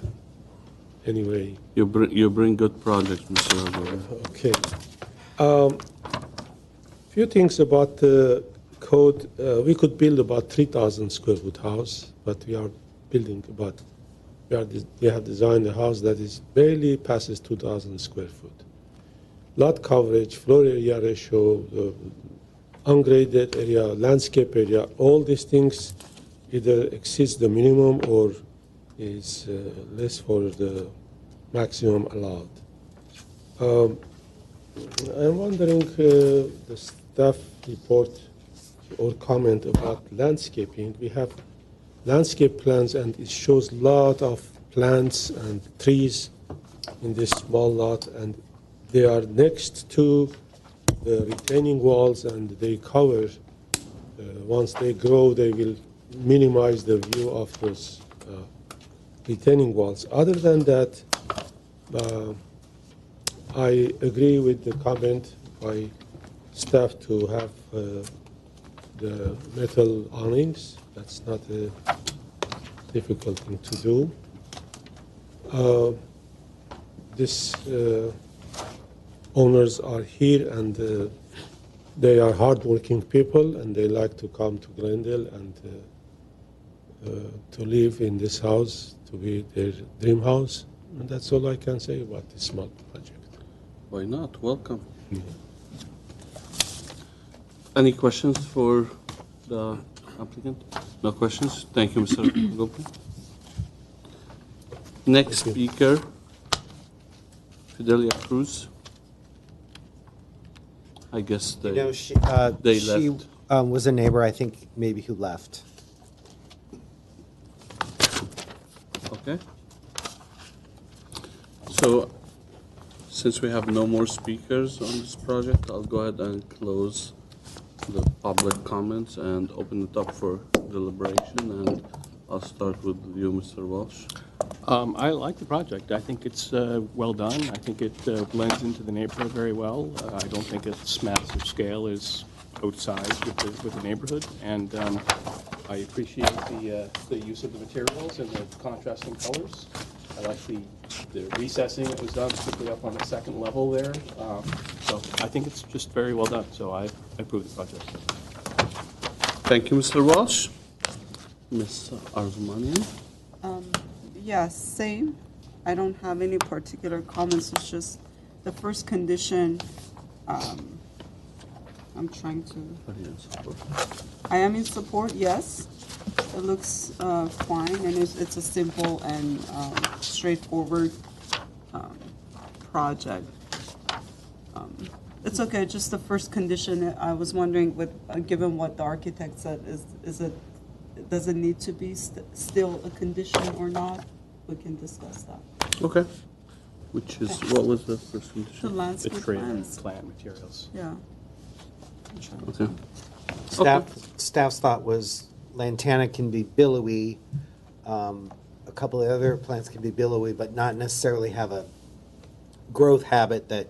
Anyway. You bring good projects, Mr. Hagokin. Okay. Few things about the code. We could build about 3,000 square foot house, but we are building about, we have designed a house that is barely passes 2,000 square foot. Lot coverage, floor area ratio, ungraded area, landscape area, all these things either exceeds the minimum or is less for the maximum allowed. I'm wondering the staff report or comment about landscaping. We have landscape plans and it shows a lot of plants and trees in this small lot, and they are next to the retaining walls and they cover. Once they grow, they will minimize the view of those retaining walls. Other than that, I agree with the comment by staff to have the metal awnings. That's not a difficult thing to do. This owners are here and they are hardworking people and they like to come to Glendale and to live in this house, to be their dream house. And that's all I can say about this small project. Why not? Welcome. Any questions for the applicant? No questions? Thank you, Mr. Gopi. Next speaker, Fidelia Cruz. I guess they, You know, she left. was a neighbor, I think, maybe who left. Okay. So, since we have no more speakers on this project, I'll go ahead and close the public comments and open it up for deliberation. And I'll start with you, Mr. Walsh. I like the project. I think it's well done. I think it blends into the neighborhood very well. I don't think its massive scale is outside with the neighborhood, and I appreciate the use of the materials and the contrasting colors. I like the recessing that was done, particularly up on the second level there. So I think it's just very well done. So I approve the project. Thank you, Mr. Walsh. Ms. Arvumanian. Yeah, same. I don't have any particular comments. It's just the first condition. I'm trying to. I am in support. Yes, it looks fine, and it's a simple and straightforward project. It's okay. Just the first condition. I was wondering, with given what the architect said, does it need to be still a condition or not? We can discuss that. Okay. Which is, what was the first condition? The landscape The trailer plans. plant materials. Yeah. Okay. Staff's thought was lantana can be billowy. A couple of other plants can be billowy, but not necessarily have a growth habit that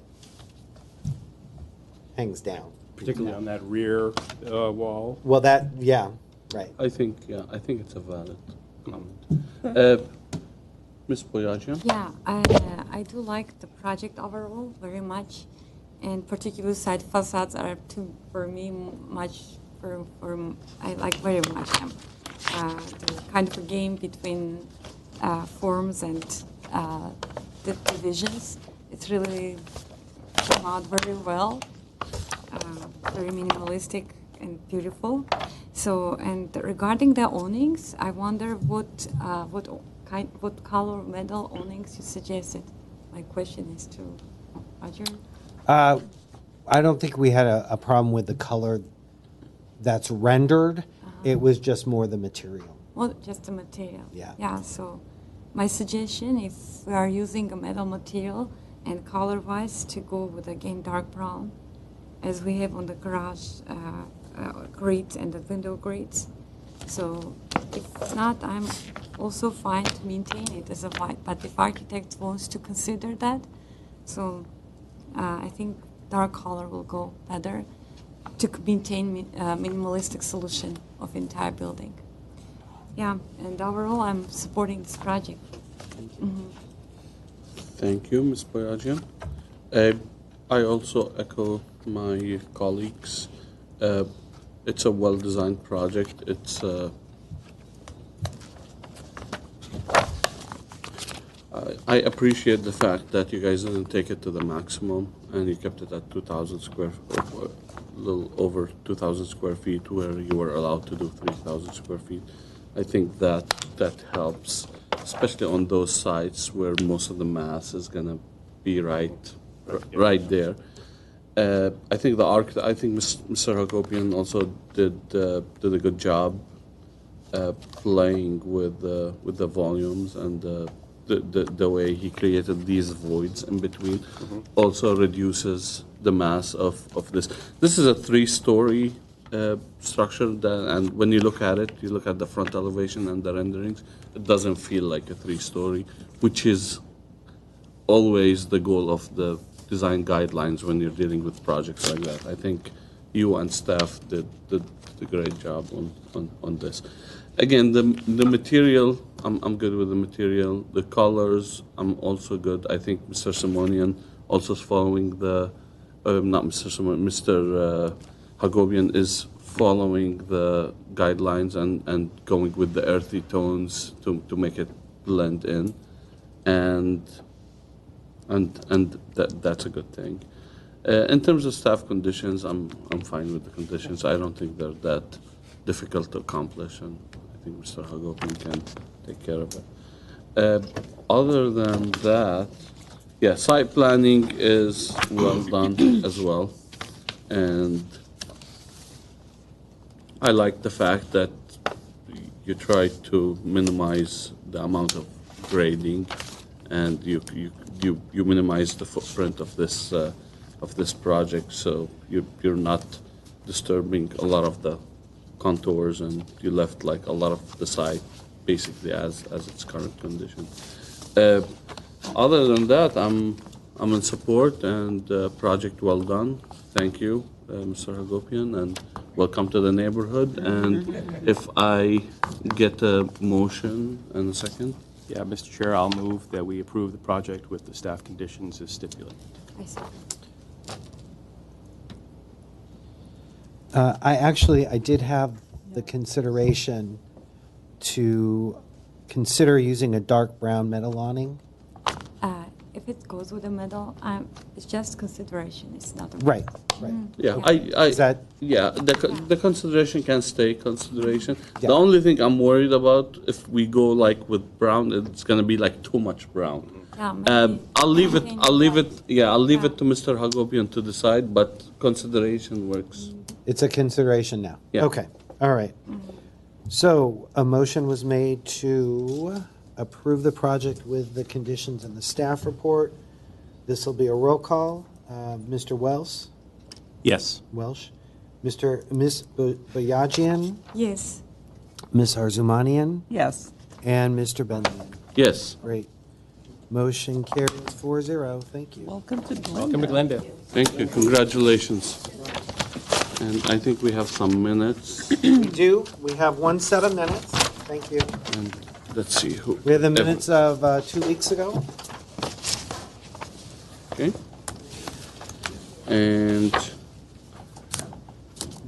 hangs down. Particularly on that rear wall. Well, yeah, right. I think it's a valid comment. Ms. Boyajian? Yeah, I do like the project overall very much, and particularly side facades are for me much. I like very much them. The kind of a game between forms and the divisions. It's really come out very well. Very minimalistic and beautiful. So, and regarding the awnings, I wonder what color metal awnings you suggested. My question is to Roger. I don't think we had a problem with the color that's rendered. It was just more the material. Well, just the material. Yeah. Yeah, so my suggestion, if we are using a metal material and color-wise, to go with again dark brown, as we have on the garage grids and the window grids. So if not, I'm also fine to maintain it as a white. But if architect wants to consider that, so I think dark color will go better to maintain minimalistic solution of entire building. Yeah, and overall, I'm supporting this project. Thank you, Ms. Boyajian. I also echo my colleagues. It's a well-designed project. It's I appreciate the fact that you guys didn't take it to the maximum and you kept it at 2,000 square, a little over 2,000 square feet, where you were allowed to do 3,000 square feet. I think that helps, especially on those sites where most of the mass is gonna be right there. I think Mr. Hagopian also did a good job playing with the volumes and the way he created these voids in between. Also reduces the mass of this. This is a 3-story structure, and when you look at it, you look at the front elevation and the renderings, it doesn't feel like a 3-story, which is always the goal of the design guidelines when you're dealing with projects like that. I think you and staff did a great job on this. Again, the material, I'm good with the material. The colors, I'm also good. I think Mr. Simonian also is following not Mr. Simonian, Mr. Hagopian is following the guidelines and going with the earthy tones to make it blend in. And and that's a good thing. In terms of staff conditions, I'm fine with the conditions. I don't think they're that difficult to accomplish, and I think Mr. Hagopian can take care of it. Other than that, yeah, site planning is well done as well, and I like the fact that you try to minimize the amount of grading, and you minimize the footprint of this project, so you're not disturbing a lot of the contours, and you left like a lot of the site basically as its current condition. Other than that, I'm in support, and project well done. Thank you, Mr. Hagopian, and welcome to the neighborhood. And if I get a motion and a second. Yeah, Mr. Chair, I'll move that we approve the project with the staff conditions as stipulated. I see. I did have the consideration to consider using a dark brown metal awning. If it goes with the metal, it's just consideration, it's not a. Right, right. Yeah, Is that, yeah, the consideration can stay consideration. Yeah. The only thing I'm worried about, if we go like with brown, it's gonna be like too much brown. Yeah, maybe I'll leave it Yeah. to Mr. Hagopian to decide, but consideration works. it's a consideration now? Yeah. Okay, all right. So a motion was made to approve the project with the conditions in the staff report. This will be a roll call. Mr. Wells? Yes. Welsh? Ms. Bayajian? Yes. Ms. Arzumanian? Yes. And Mr. Benjamin? Yes. Great. Motion carries 4-0. Thank you. Welcome to Glendale. Welcome to Glendale. Thank you. Congratulations. And I think we have some minutes. We do. We have one set of minutes. Thank you. And let's see who. We have the minutes of 2 weeks ago. Okay. And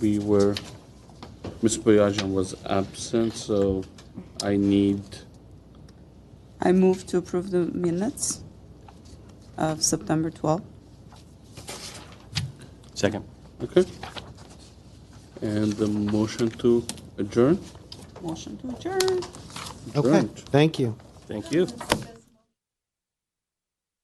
Ms. Boyajian was absent, so I move to approve the minutes of September 12th. Second. Okay. And the motion to adjourn? Motion to adjourn. Okay, Adjourned. thank you. Thank you. Just